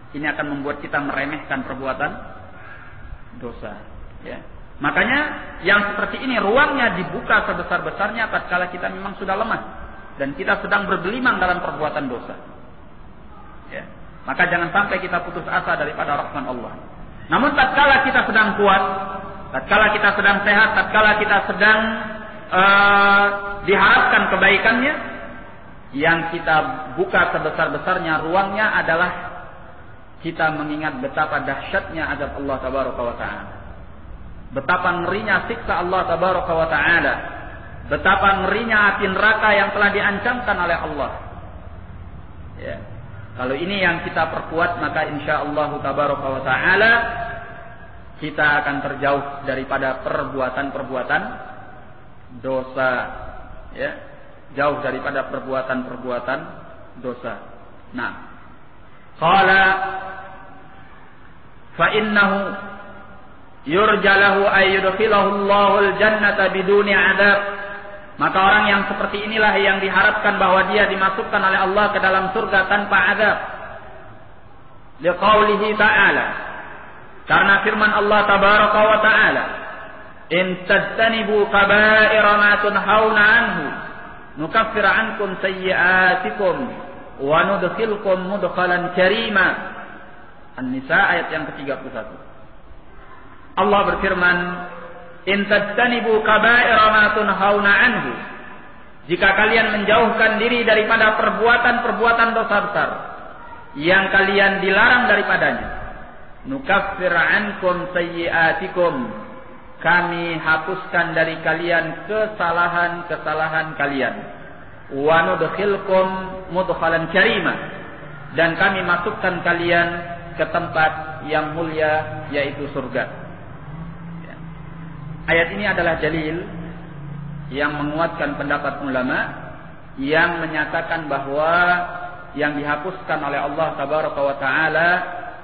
Ini akan membuat kita meremehkan perbuatan dosa. Ya. Makanya yang seperti ini ruangnya dibuka sebesar-besarnya tatkala kita memang sudah lemah dan kita sedang bergelimang dalam perbuatan dosa. Ya. Maka jangan sampai kita putus asa daripada rahmat Allah. Namun tatkala kita sedang kuat, tatkala kita sedang sehat, tatkala kita sedang diharapkan kebaikannya, yang kita buka sebesar-besarnya ruangnya adalah kita mengingat betapa dahsyatnya azab Allah Tabaraka wa Ta'ala. Betapa ngerinya siksa Allah Tabaraka wa Ta'ala. Betapa ngerinya api neraka yang telah diancamkan oleh Allah. Ya. Kalau ini yang kita perkuat, maka insyaallah Tabaraka wa Ta'ala kita akan terjauh daripada perbuatan-perbuatan dosa. Ya. Jauh daripada perbuatan-perbuatan dosa. Nah, qala fa innahu yurja lahu ay yudkhilahu Allahul jannata biduni adab. Maka orang yang seperti inilah yang diharapkan bahwa dia dimasukkan oleh Allah ke dalam surga tanpa azab. Liqaulihi ta'ala, karena firman Allah Tabaraka wa Ta'ala, in tajtanibu kaba'ira ma tunhauna anhu nukaffir ankum sayyi'atikum wa nudkhilkum mudkhalan karima. An-Nisa ayat yang ke-31. Allah berfirman, in tajtanibu kaba'ira ma tunhauna anhu, jika kalian menjauhkan diri daripada perbuatan-perbuatan dosa besar yang kalian dilarang daripadanya, nukaffir ankum sayyi'atikum, kami hapuskan dari kalian kesalahan-kesalahan kalian, wa nudkhilkum mudkhalan karima, dan kami masukkan kalian ke tempat yang mulia, yaitu surga. Ya. Ayat ini adalah dalil yang menguatkan pendapat ulama yang menyatakan bahwa yang dihapuskan oleh Allah Tabaraka wa Ta'ala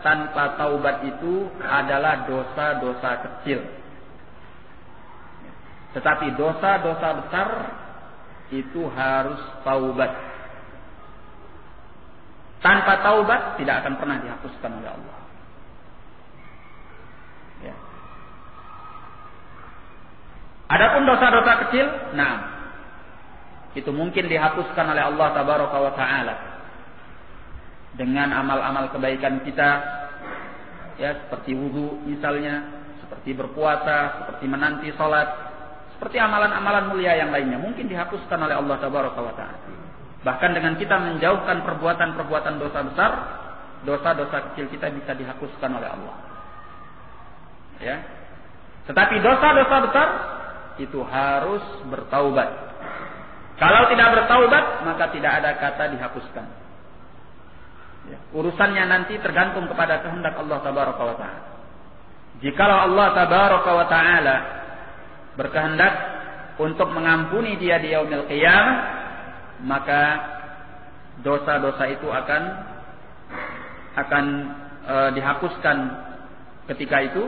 tanpa taubat itu adalah dosa-dosa kecil. Tetapi dosa-dosa besar itu harus taubat. Tanpa taubat tidak akan pernah dihapuskan oleh Allah. Ya. Adapun dosa-dosa kecil, nah, itu mungkin dihapuskan oleh Allah Tabaraka wa Ta'ala dengan amal-amal kebaikan kita, ya, seperti wudu misalnya, seperti berpuasa, seperti menanti salat, seperti amalan-amalan mulia yang lainnya, mungkin dihapuskan oleh Allah Tabaraka wa Ta'ala. Bahkan dengan kita menjauhkan perbuatan-perbuatan dosa besar, dosa-dosa kecil kita bisa dihapuskan oleh Allah. Ya. Tetapi dosa-dosa besar itu harus bertaubat. Kalau tidak bertaubat, maka tidak ada kata dihapuskan. Ya. Urusannya nanti tergantung kepada kehendak Allah Tabaraka wa Ta'ala. Jikalau Allah Tabaraka wa Ta'ala berkehendak untuk mengampuni dia di yaumil qiyamah, maka dosa-dosa itu akan dihapuskan ketika itu,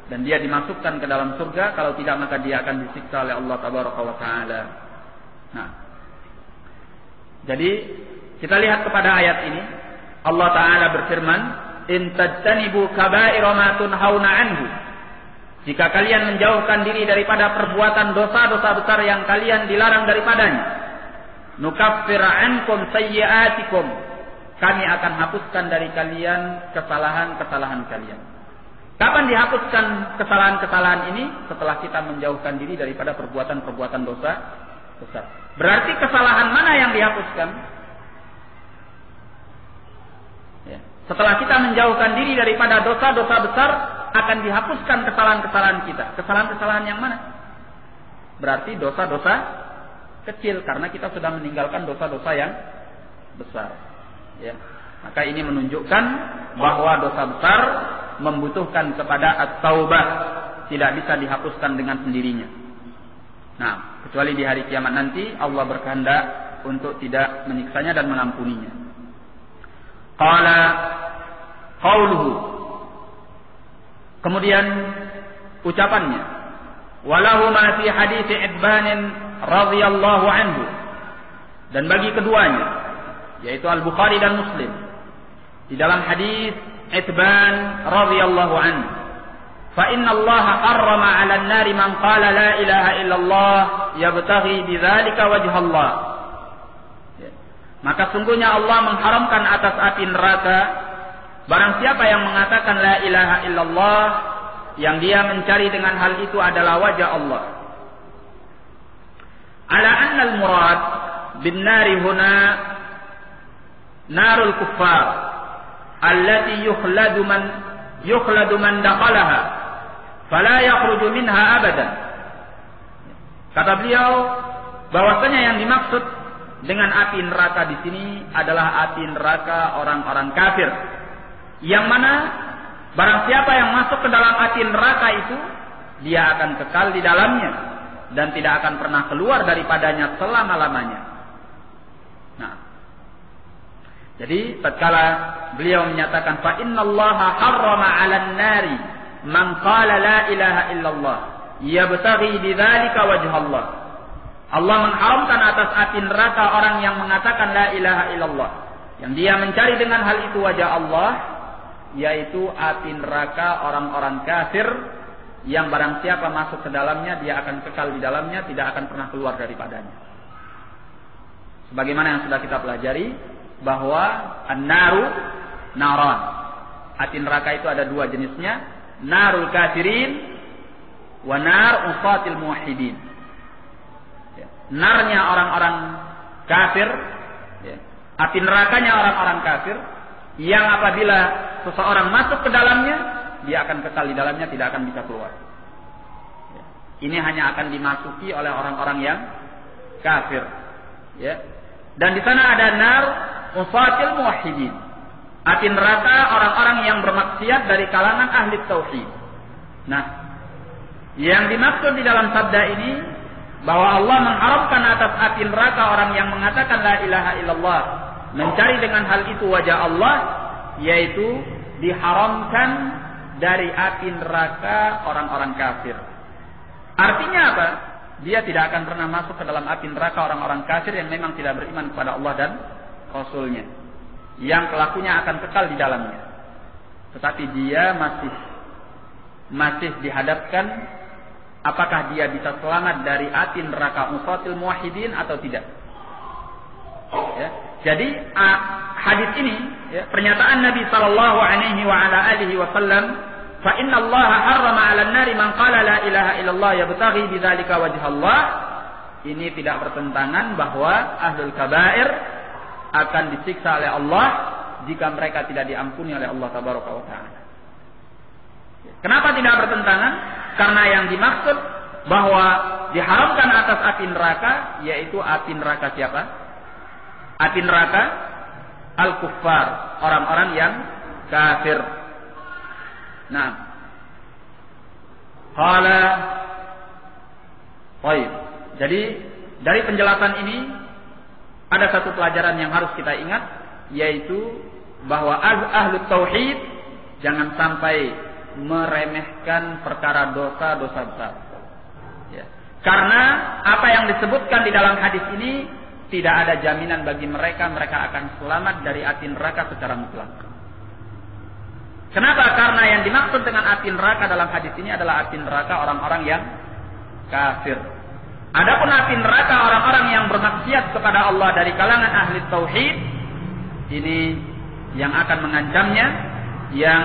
dan dia dimasukkan ke dalam surga. Kalau tidak, maka dia akan disiksa oleh Allah Tabaraka wa Ta'ala. Nah, jadi kita lihat kepada ayat ini, Allah Ta'ala berfirman, in tajtanibu kaba'ira ma tunhauna anhu. Jika kalian menjauhkan diri daripada perbuatan dosa-dosa besar yang kalian dilarang daripadanya, nukaffir ankum sayyi'atikum, kami akan hapuskan dari kalian kesalahan-kesalahan kalian. Kapan dihapuskan kesalahan-kesalahan ini? Setelah kita menjauhkan diri daripada perbuatan-perbuatan dosa besar. Berarti kesalahan mana yang dihapuskan? Ya. Setelah kita menjauhkan diri daripada dosa-dosa besar, akan dihapuskan kesalahan-kesalahan kita. Kesalahan-kesalahan yang mana? Berarti dosa-dosa kecil, karena kita sudah meninggalkan dosa-dosa yang besar. Ya. Maka ini menunjukkan bahwa dosa besar membutuhkan kepada at-taubah, tidak bisa dihapuskan dengan sendirinya. Nah, kecuali di hari kiamat nanti Allah berkehendak untuk tidak menyiksanya dan mengampuninya. Qala qauluhu, kemudian ucapannya, walahu ma fi hadits Ibban radhiyallahu anhu, dan bagi keduanya, yaitu Al-Bukhari dan Muslim, di dalam hadis Itban radhiyallahu anhu, fa inna Allah harrama 'ala an-nari man qala la ilaha illallah yabtaghi bidzalika wajha Allah. Maka sungguhnya Allah mengharamkan atas api neraka barang siapa yang mengatakan la ilaha illallah, yang dia mencari dengan hal itu adalah wajah Allah. Ala anna al-murad bin nari huna narul kuffar allati yukhladu man dakhalaha fala yakhruju minha abadan. Kata beliau bahwasanya yang dimaksud dengan api neraka di sini adalah api neraka orang-orang kafir, yang mana barang siapa yang masuk ke dalam api neraka itu, dia akan kekal di dalamnya dan tidak akan pernah keluar daripadanya selama-lamanya. Nah, jadi tatkala beliau menyatakan fa innallaha harrama 'alan nari man qala la ilaha illallah yabtaghi bidzalika wajha Allah. Allah mengharamkan atas api neraka orang yang mengatakan la ilaha illallah, yang dia mencari dengan hal itu wajah Allah, yaitu api neraka orang-orang kafir, yang barang siapa masuk ke dalamnya dia akan kekal di dalamnya, tidak akan pernah keluar daripadanya. Sebagaimana yang sudah kita pelajari, bahwa an-naru naran, api neraka itu ada dua jenisnya, narul kafirin wa nar usatil muwahhidin. Narnya orang-orang kafir, api nerakanya orang-orang kafir, yang apabila seseorang masuk ke dalamnya, dia akan kekal di dalamnya, tidak akan bisa keluar. Ini hanya akan dimasuki oleh orang-orang yang kafir. Dan di sana ada nar usatil muwahhidin, api neraka orang-orang yang bermaksiat dari kalangan ahli tauhid. Nah, yang dimaksud di dalam sabda ini, bahwa Allah mengharamkan atas api neraka orang yang mengatakan la ilaha illallah, mencari dengan hal itu wajah Allah, yaitu diharamkan dari api neraka orang-orang kafir. Artinya apa? Dia tidak akan pernah masuk ke dalam api neraka orang-orang kafir yang memang tidak beriman kepada Allah dan Rasulnya, yang pelakunya akan kekal di dalamnya. Tetapi dia masih dihadapkan apakah dia bisa selamat dari api neraka usatil muwahhidin atau tidak. Jadi hadis ini, pernyataan Nabi sallallahu alaihi wasallam, fa inna Allah harrama 'alan nari man qala la ilaha illallah yabtaghi bidzalika wajha Allah, ini tidak bertentangan bahwa ahlul kabair akan disiksa oleh Allah jika mereka tidak diampuni oleh Allah Tabaraka wa Ta'ala. Kenapa tidak bertentangan? Karena yang dimaksud bahwa diharamkan atas api neraka, yaitu api neraka siapa? Api neraka al-kuffar, orang-orang yang kafir. Nah, qala baik. Jadi dari penjelasan ini ada satu pelajaran yang harus kita ingat, yaitu bahwa ahlu tauhid jangan sampai meremehkan perkara dosa-dosa besar. Ya. Karena apa yang disebutkan di dalam hadis ini tidak ada jaminan bagi mereka akan selamat dari api neraka secara mutlak. Kenapa? Karena yang dimaksud dengan api neraka dalam hadis ini adalah api neraka orang-orang yang kafir. Adapun api neraka orang-orang yang bermaksiat kepada Allah dari kalangan ahli tauhid, ini yang akan mengancamnya, yang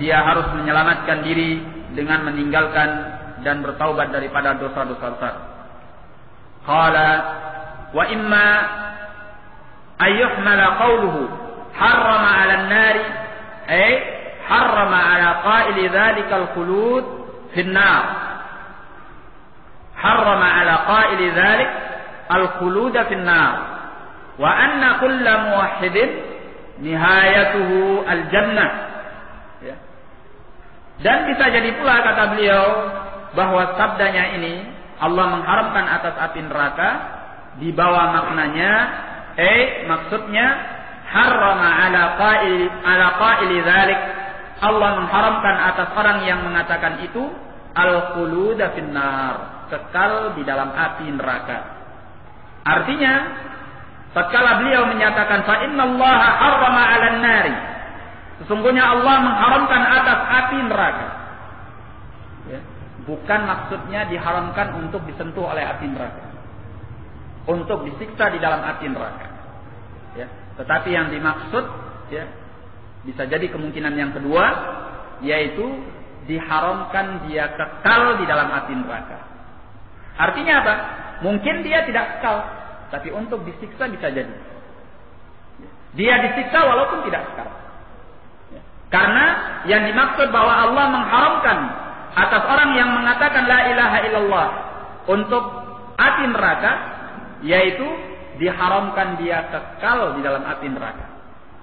dia harus menyelamatkan diri dengan meninggalkan dan bertaubat daripada dosa-dosa besar. Qala wa imma ayyuhmala qawluhu harrama 'ala an-nari ay harrama 'ala qa'ili dhalika al-khulud fi an-nar. Harrama 'ala qa'ili dhalik al-khulud fi an-nar wa anna kulla muwahhidin nihayatuhu al-jannah. Ya. Dan bisa jadi pula kata beliau bahwa sabdanya ini Allah mengharamkan atas api neraka di bawah maknanya maksudnya harrama 'ala qa'ili dzalik, Allah mengharamkan atas orang yang mengatakan itu al-khulud finnar, kekal di dalam api neraka. Artinya tatkala beliau menyatakan fa innallaha harrama 'alan nari, sesungguhnya Allah mengharamkan atas api neraka, ya, bukan maksudnya diharamkan untuk disentuh oleh api neraka, untuk disiksa di dalam api neraka, ya. Tetapi yang dimaksud, ya, bisa jadi kemungkinan yang kedua, yaitu diharamkan dia kekal di dalam api neraka. Artinya apa? Mungkin dia tidak kekal, tapi untuk disiksa bisa jadi. Dia disiksa walaupun tidak kekal. Karena yang dimaksud bahwa Allah mengharamkan atas orang yang mengatakan la ilaha illallah untuk api neraka, yaitu diharamkan dia kekal di dalam api neraka.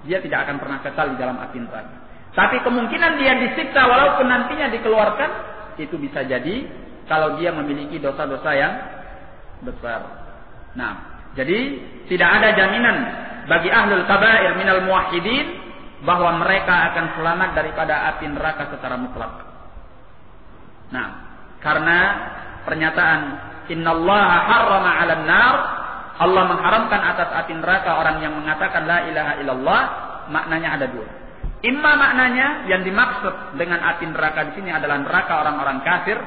Dia tidak akan pernah kekal di dalam api neraka. Tapi kemungkinan dia disiksa walaupun nantinya dikeluarkan, itu bisa jadi kalau dia memiliki dosa-dosa yang besar. Nah, jadi tidak ada jaminan bagi ahlul kabair minal muwahhidin bahwa mereka akan selamat daripada api neraka secara mutlak. Nah, karena pernyataan innallaha harrama 'alan nar, Allah mengharamkan atas api neraka orang yang mengatakan la ilaha illallah, maknanya ada dua. Imma maknanya yang dimaksud dengan api neraka di sini adalah neraka orang-orang kafir,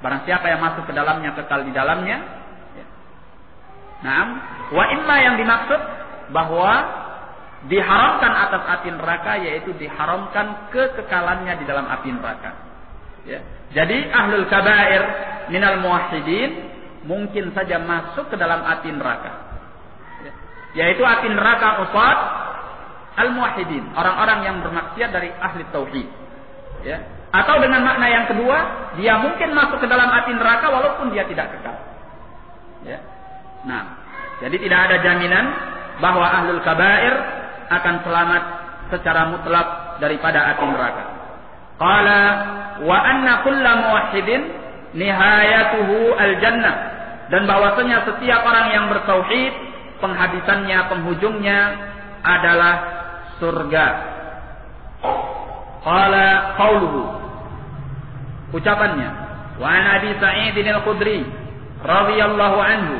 barang siapa yang masuk ke dalamnya kekal di dalamnya. Nah, wa imma yang dimaksud bahwa diharamkan atas api neraka, yaitu diharamkan kekekalannya di dalam api neraka. Ya. Jadi ahlul kabair minal muwahhidin mungkin saja masuk ke dalam api neraka, ya. Yaitu api neraka usat al-muwahhidin, orang-orang yang bermaksiat dari ahli tauhid, ya. Atau dengan makna yang kedua, dia mungkin masuk ke dalam api neraka walaupun dia tidak kekal, ya. Nah, jadi tidak ada jaminan bahwa ahlul kabair akan selamat secara mutlak daripada api neraka. Qala wa anna kulla muwahhidin nihayatuhu al-jannah, dan bahwasanya setiap orang yang bertauhid penghabisannya, penghujungnya adalah surga. Qala qauluhu, ucapannya, wa an Abi Sa'id al-Khudri radhiyallahu anhu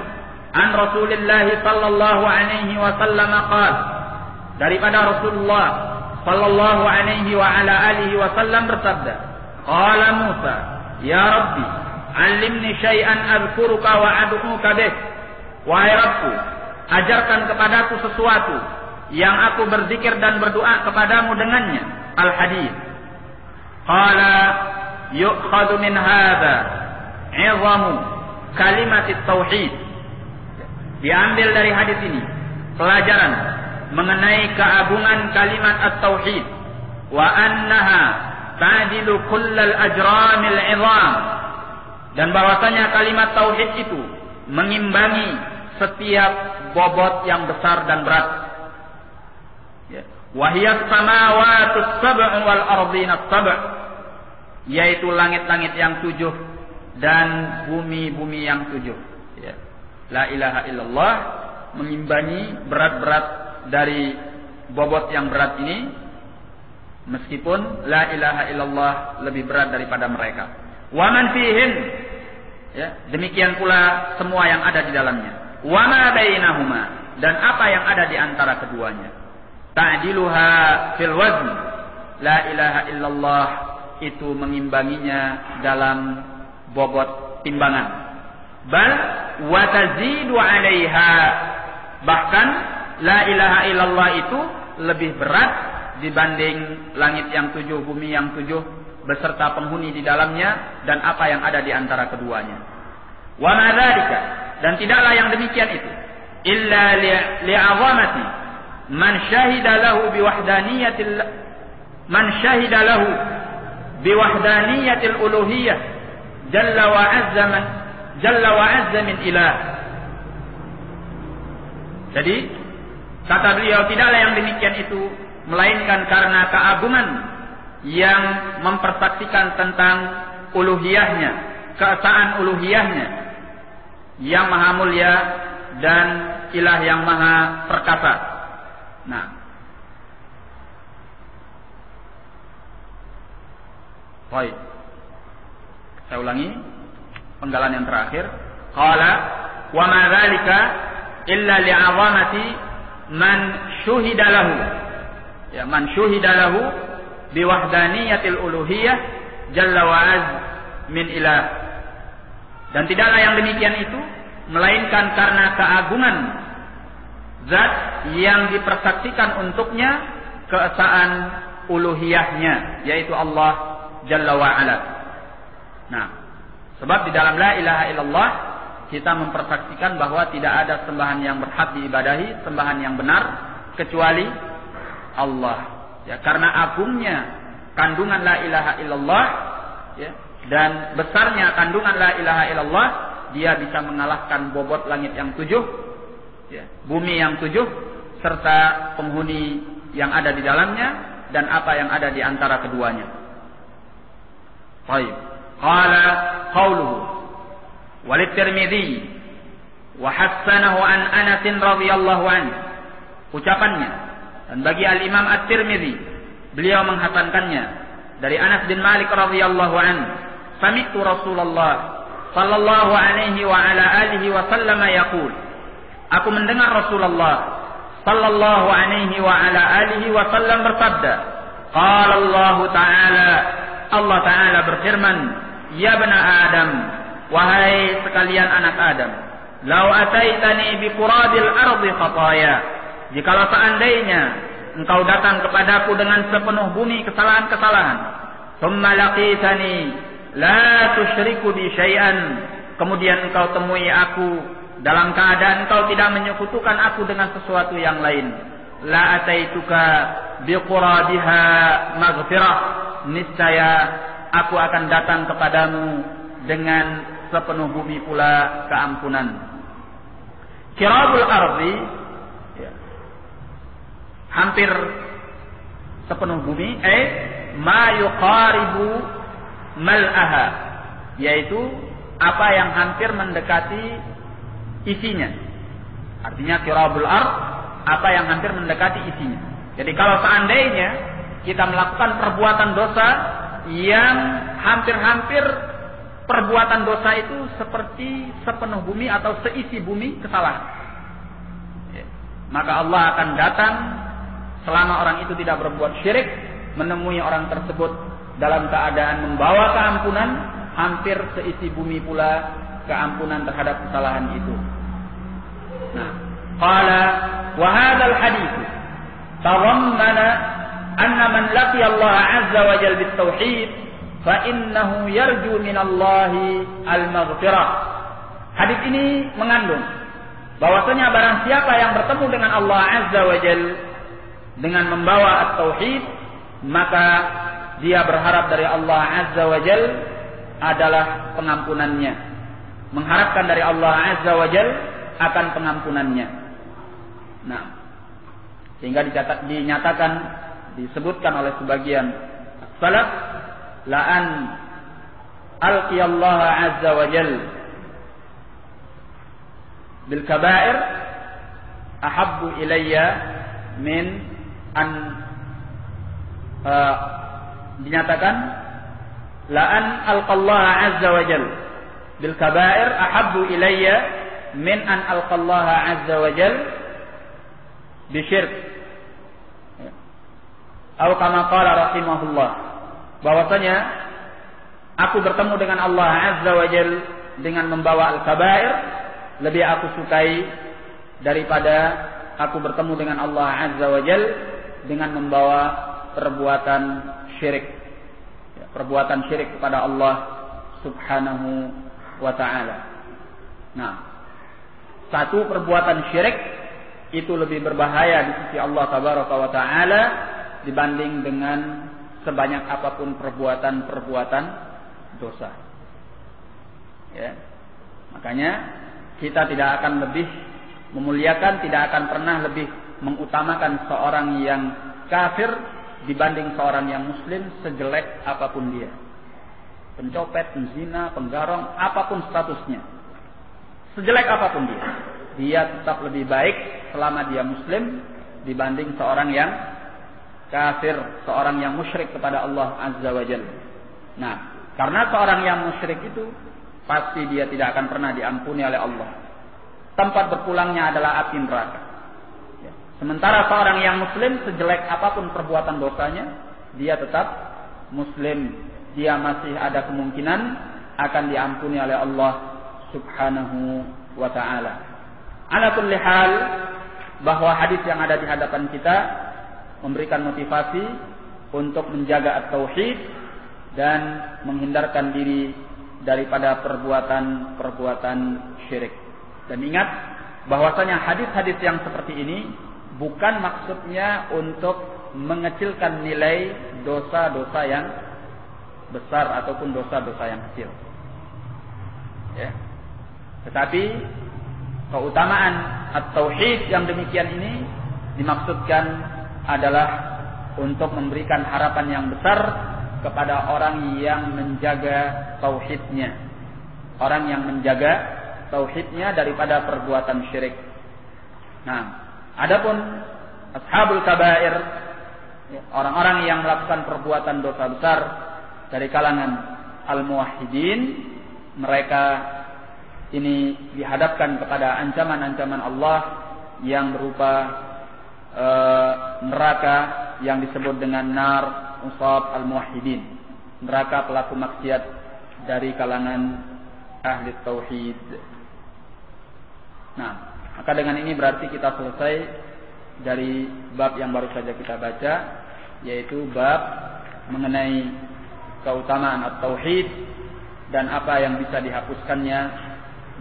an Rasulillah sallallahu alaihi wasallam qala, daripada Rasulullah sallallahu alaihi wa ala alihi wasallam bersabda, qala Musa ya Rabbi alimni syai'an adhkuruka wa ad'uka bih, wahai Rabbku, ajarkan kepadaku sesuatu yang aku berzikir dan berdoa kepadamu dengannya. Al-hadis. Qala yu'khadhu min hadza 'idhamu kalimat tauhid. Diambil dari hadis ini pelajaran mengenai keagungan kalimat at-tauhid wa annaha ta'dilu kullal ajramil 'idham, dan bahwasanya kalimat tauhid itu mengimbangi setiap bobot yang besar dan berat. Ya. Wa hiya as-samawatus sab'u wal ardina as-sab', yaitu langit-langit yang 7 dan bumi-bumi yang 7. Ya. La ilaha illallah mengimbangi berat-berat dari bobot yang berat ini, meskipun la ilaha illallah lebih berat daripada mereka. Wa man fihin, ya, demikian pula semua yang ada di dalamnya. Wa ma bainahuma, dan apa yang ada di antara keduanya. Ta'diluha fil wazn, la ilaha illallah itu mengimbanginya dalam bobot timbangan. Bal wa tazidu 'alaiha, bahkan la ilaha illallah itu lebih berat dibanding langit yang 7, bumi yang 7 beserta penghuni di dalamnya dan apa yang ada di antara keduanya. Wa ma dzalika, dan tidaklah yang demikian itu illa li'azamati man syahida lahu biwahdaniyatil uluhiyah jalla wa azza min ilah. Jadi kata beliau, tidaklah yang demikian itu melainkan karena keagungan yang mempersaksikan tentang uluhiyahnya, keesaan uluhiyahnya yang maha mulia dan ilah yang maha perkasa. Nah, baik, saya ulangi penggalan yang terakhir. Qala wa ma dzalika illa li'azamati man syuhida lahu, ya, man syuhida lahu biwahdaniyatil uluhiyah jalla wa az min ilah. Dan tidaklah yang demikian itu melainkan karena keagungan zat yang dipersaksikan untuknya keesaan uluhiyahnya, yaitu Allah jalla wa ala. Nah, sebab di dalam la ilaha illallah kita mempersaksikan bahwa tidak ada sembahan yang berhak diibadahi, sembahan yang benar kecuali Allah. Ya, karena agungnya kandungan la ilaha illallah, ya, dan besarnya kandungan la ilaha illallah, dia bisa mengalahkan bobot langit yang 7, ya, bumi yang 7, serta penghuni yang ada di dalamnya dan apa yang ada di antara keduanya. Baik. Qala qauluhu walid Tirmidzi wa hassanahu an Anas radhiyallahu anhu. Ucapannya, dan bagi al-Imam At-Tirmidzi, beliau menghasankannya dari Anas bin Malik radhiyallahu anhu. Sami'tu Rasulullah sallallahu alaihi wa ala alihi wa sallam yaqul. Aku mendengar Rasulullah sallallahu alaihi wa ala alihi wa sallam bersabda, qala Allah Ta'ala, Allah Ta'ala berfirman, ya bani Adam, wahai sekalian anak Adam, lau ataitani bi qurabil ardi khataya, jikalau seandainya engkau datang kepadaku dengan sepenuh bumi kesalahan-kesalahan, thumma laqitani la tusyriku bi syai'an, kemudian engkau temui aku dalam keadaan engkau tidak menyekutukan aku dengan sesuatu yang lain, la ataituka bi quradiha maghfirah, niscaya aku akan datang kepadamu dengan sepenuh bumi pula keampunan. Qirabul ardi, ya, hampir sepenuh bumi, ma yuqaribu mal'aha, yaitu apa yang hampir mendekati isinya. Artinya qirabul ard, apa yang hampir mendekati isinya. Jadi kalau seandainya kita melakukan perbuatan dosa yang hampir-hampir perbuatan dosa itu seperti sepenuh bumi atau seisi bumi kesalahan, ya, maka Allah akan datang selama orang itu tidak berbuat syirik, menemui orang tersebut dalam keadaan membawa keampunan hampir seisi bumi pula keampunan terhadap kesalahan itu. Nah, qala wa hadzal hadits tadammana anna man laqiya Allah azza wa jalla bit tauhid fa innahu yarju min Allah al maghfirah. Hadis ini mengandung bahwasanya barang siapa yang bertemu dengan Allah Azza wa Jalla dengan membawa at-tauhid, maka dia berharap dari Allah Azza wa Jalla adalah pengampunannya, mengharapkan dari Allah Azza wa Jalla akan pengampunannya. Nah, sehingga dinyatakan, disebutkan oleh sebagian salaf, la'an alqiyallaha azza wa jal bil kaba'ir ahabbu ilayya min an dinyatakan la'an alqallaha azza wa jal bil kaba'ir ahabbu ilayya min an alqallaha azza wa jal bisyirk, atau kama qala rahimahullah, bahwasanya aku bertemu dengan Allah Azza wa Jalla dengan membawa al-kabair lebih aku sukai daripada aku bertemu dengan Allah Azza wa Jalla dengan membawa perbuatan syirik, perbuatan syirik kepada Allah Subhanahu wa ta'ala. Nah, satu perbuatan syirik itu lebih berbahaya di sisi Allah Tabaraka wa ta'ala dibanding dengan sebanyak apapun perbuatan-perbuatan dosa. Ya. Makanya kita tidak akan lebih memuliakan, tidak akan pernah lebih mengutamakan seorang yang kafir dibanding seorang yang muslim sejelek apapun dia. Pencopet, penzina, penggarong, apapun statusnya. Sejelek apapun dia tetap lebih baik selama dia muslim dibanding seorang yang kafir, seorang yang musyrik kepada Allah Azza wa Jalla. Nah, karena seorang yang musyrik itu pasti dia tidak akan pernah diampuni oleh Allah. Tempat berpulangnya adalah api neraka. Ya. Sementara seorang yang muslim sejelek apapun perbuatan dosanya, dia tetap muslim. Dia masih ada kemungkinan akan diampuni oleh Allah Subhanahu wa ta'ala. Ala kulli hal, bahwa hadis yang ada di hadapan kita memberikan motivasi untuk menjaga at-tauhid dan menghindarkan diri daripada perbuatan-perbuatan syirik. Dan ingat bahwasanya hadis-hadis yang seperti ini bukan maksudnya untuk mengecilkan nilai dosa-dosa yang besar ataupun dosa-dosa yang kecil. Ya. Tetapi keutamaan at-tauhid yang demikian ini dimaksudkan adalah untuk memberikan harapan yang besar kepada orang yang menjaga tauhidnya, orang yang menjaga tauhidnya daripada perbuatan syirik. Nah, adapun ashabul kabair, orang-orang yang melakukan perbuatan dosa besar dari kalangan al-muwahhidin, mereka ini dihadapkan kepada ancaman-ancaman Allah yang berupa neraka yang disebut dengan nar usab al-muwahhidin, neraka pelaku maksiat dari kalangan ahli tauhid. Nah, maka dengan ini berarti kita selesai dari bab yang baru saja kita baca, yaitu bab mengenai keutamaan at-tauhid dan apa yang bisa dihapuskannya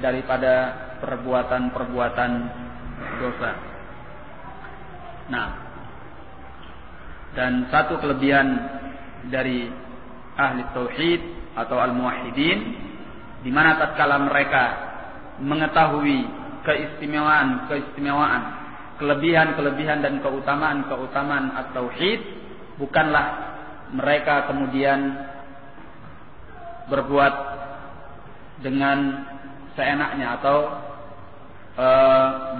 daripada perbuatan-perbuatan dosa. Nah, dan satu kelebihan dari ahli tauhid atau al-muwahhidin, di mana tatkala mereka mengetahui keistimewaan, kelebihan dan keutamaan at-tauhid, bukanlah mereka kemudian berbuat dengan seenaknya atau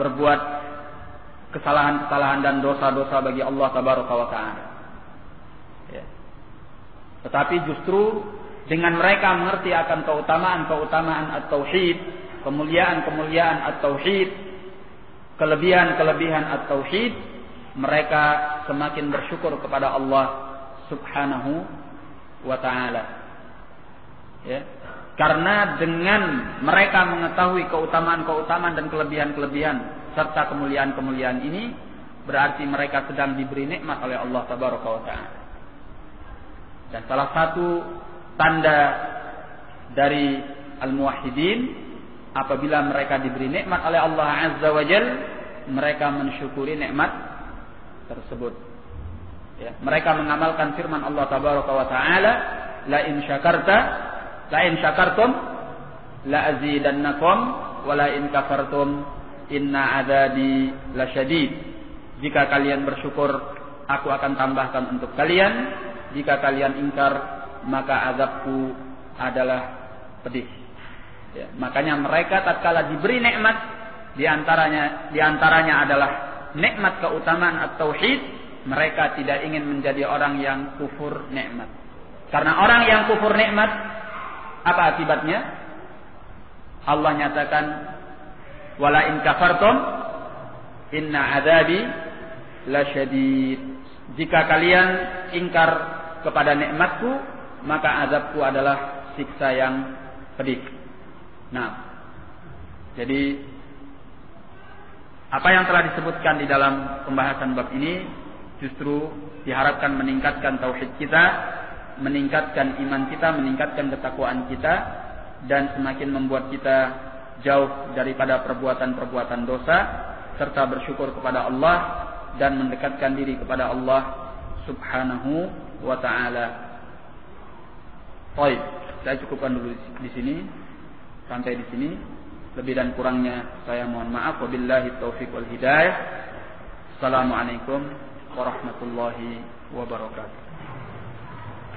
berbuat kesalahan-kesalahan dan dosa-dosa bagi Allah Tabaraka wa Ta'ala. Ya. Tetapi justru dengan mereka mengerti akan keutamaan at-tauhid, kemuliaan at-tauhid, kelebihan at-tauhid, mereka semakin bersyukur kepada Allah Subhanahu wa Ta'ala. Ya. Karena dengan mereka mengetahui keutamaan dan kelebihan serta kemuliaan ini, berarti mereka sedang diberi nikmat oleh Allah Tabaraka wa Ta'ala. Dan salah satu tanda dari al-muwahhidin apabila mereka diberi nikmat oleh Allah Azza wa Jalla, mereka mensyukuri nikmat tersebut. Ya, mereka mengamalkan firman Allah Tabaraka wa Taala, la in syakartum la azidannakum wa la in kafartum inna adzabi lasyadid. Jika kalian bersyukur, aku akan tambahkan untuk kalian. Jika kalian ingkar, maka azabku adalah pedih. Ya, makanya mereka tatkala diberi nikmat, di antaranya adalah nikmat keutamaan at-tauhid, mereka tidak ingin menjadi orang yang kufur nikmat. Karena orang yang kufur nikmat, apa akibatnya? Allah nyatakan, wala in kafartum inna adzabi lasyadid. Jika kalian ingkar kepada nikmatku, maka azabku adalah siksa yang pedih. Nah, jadi apa yang telah disebutkan di dalam pembahasan bab ini justru diharapkan meningkatkan tauhid kita, meningkatkan iman kita, meningkatkan ketakwaan kita, dan semakin membuat kita jauh daripada perbuatan-perbuatan dosa, serta bersyukur kepada Allah dan mendekatkan diri kepada Allah Subhanahu wa Ta'ala. Baik, saya cukupkan dulu di sini, sampai di sini. Lebih dan kurangnya saya mohon maaf. Wabillahi taufiq wal hidayah. Assalamualaikum warahmatullahi wabarakatuh.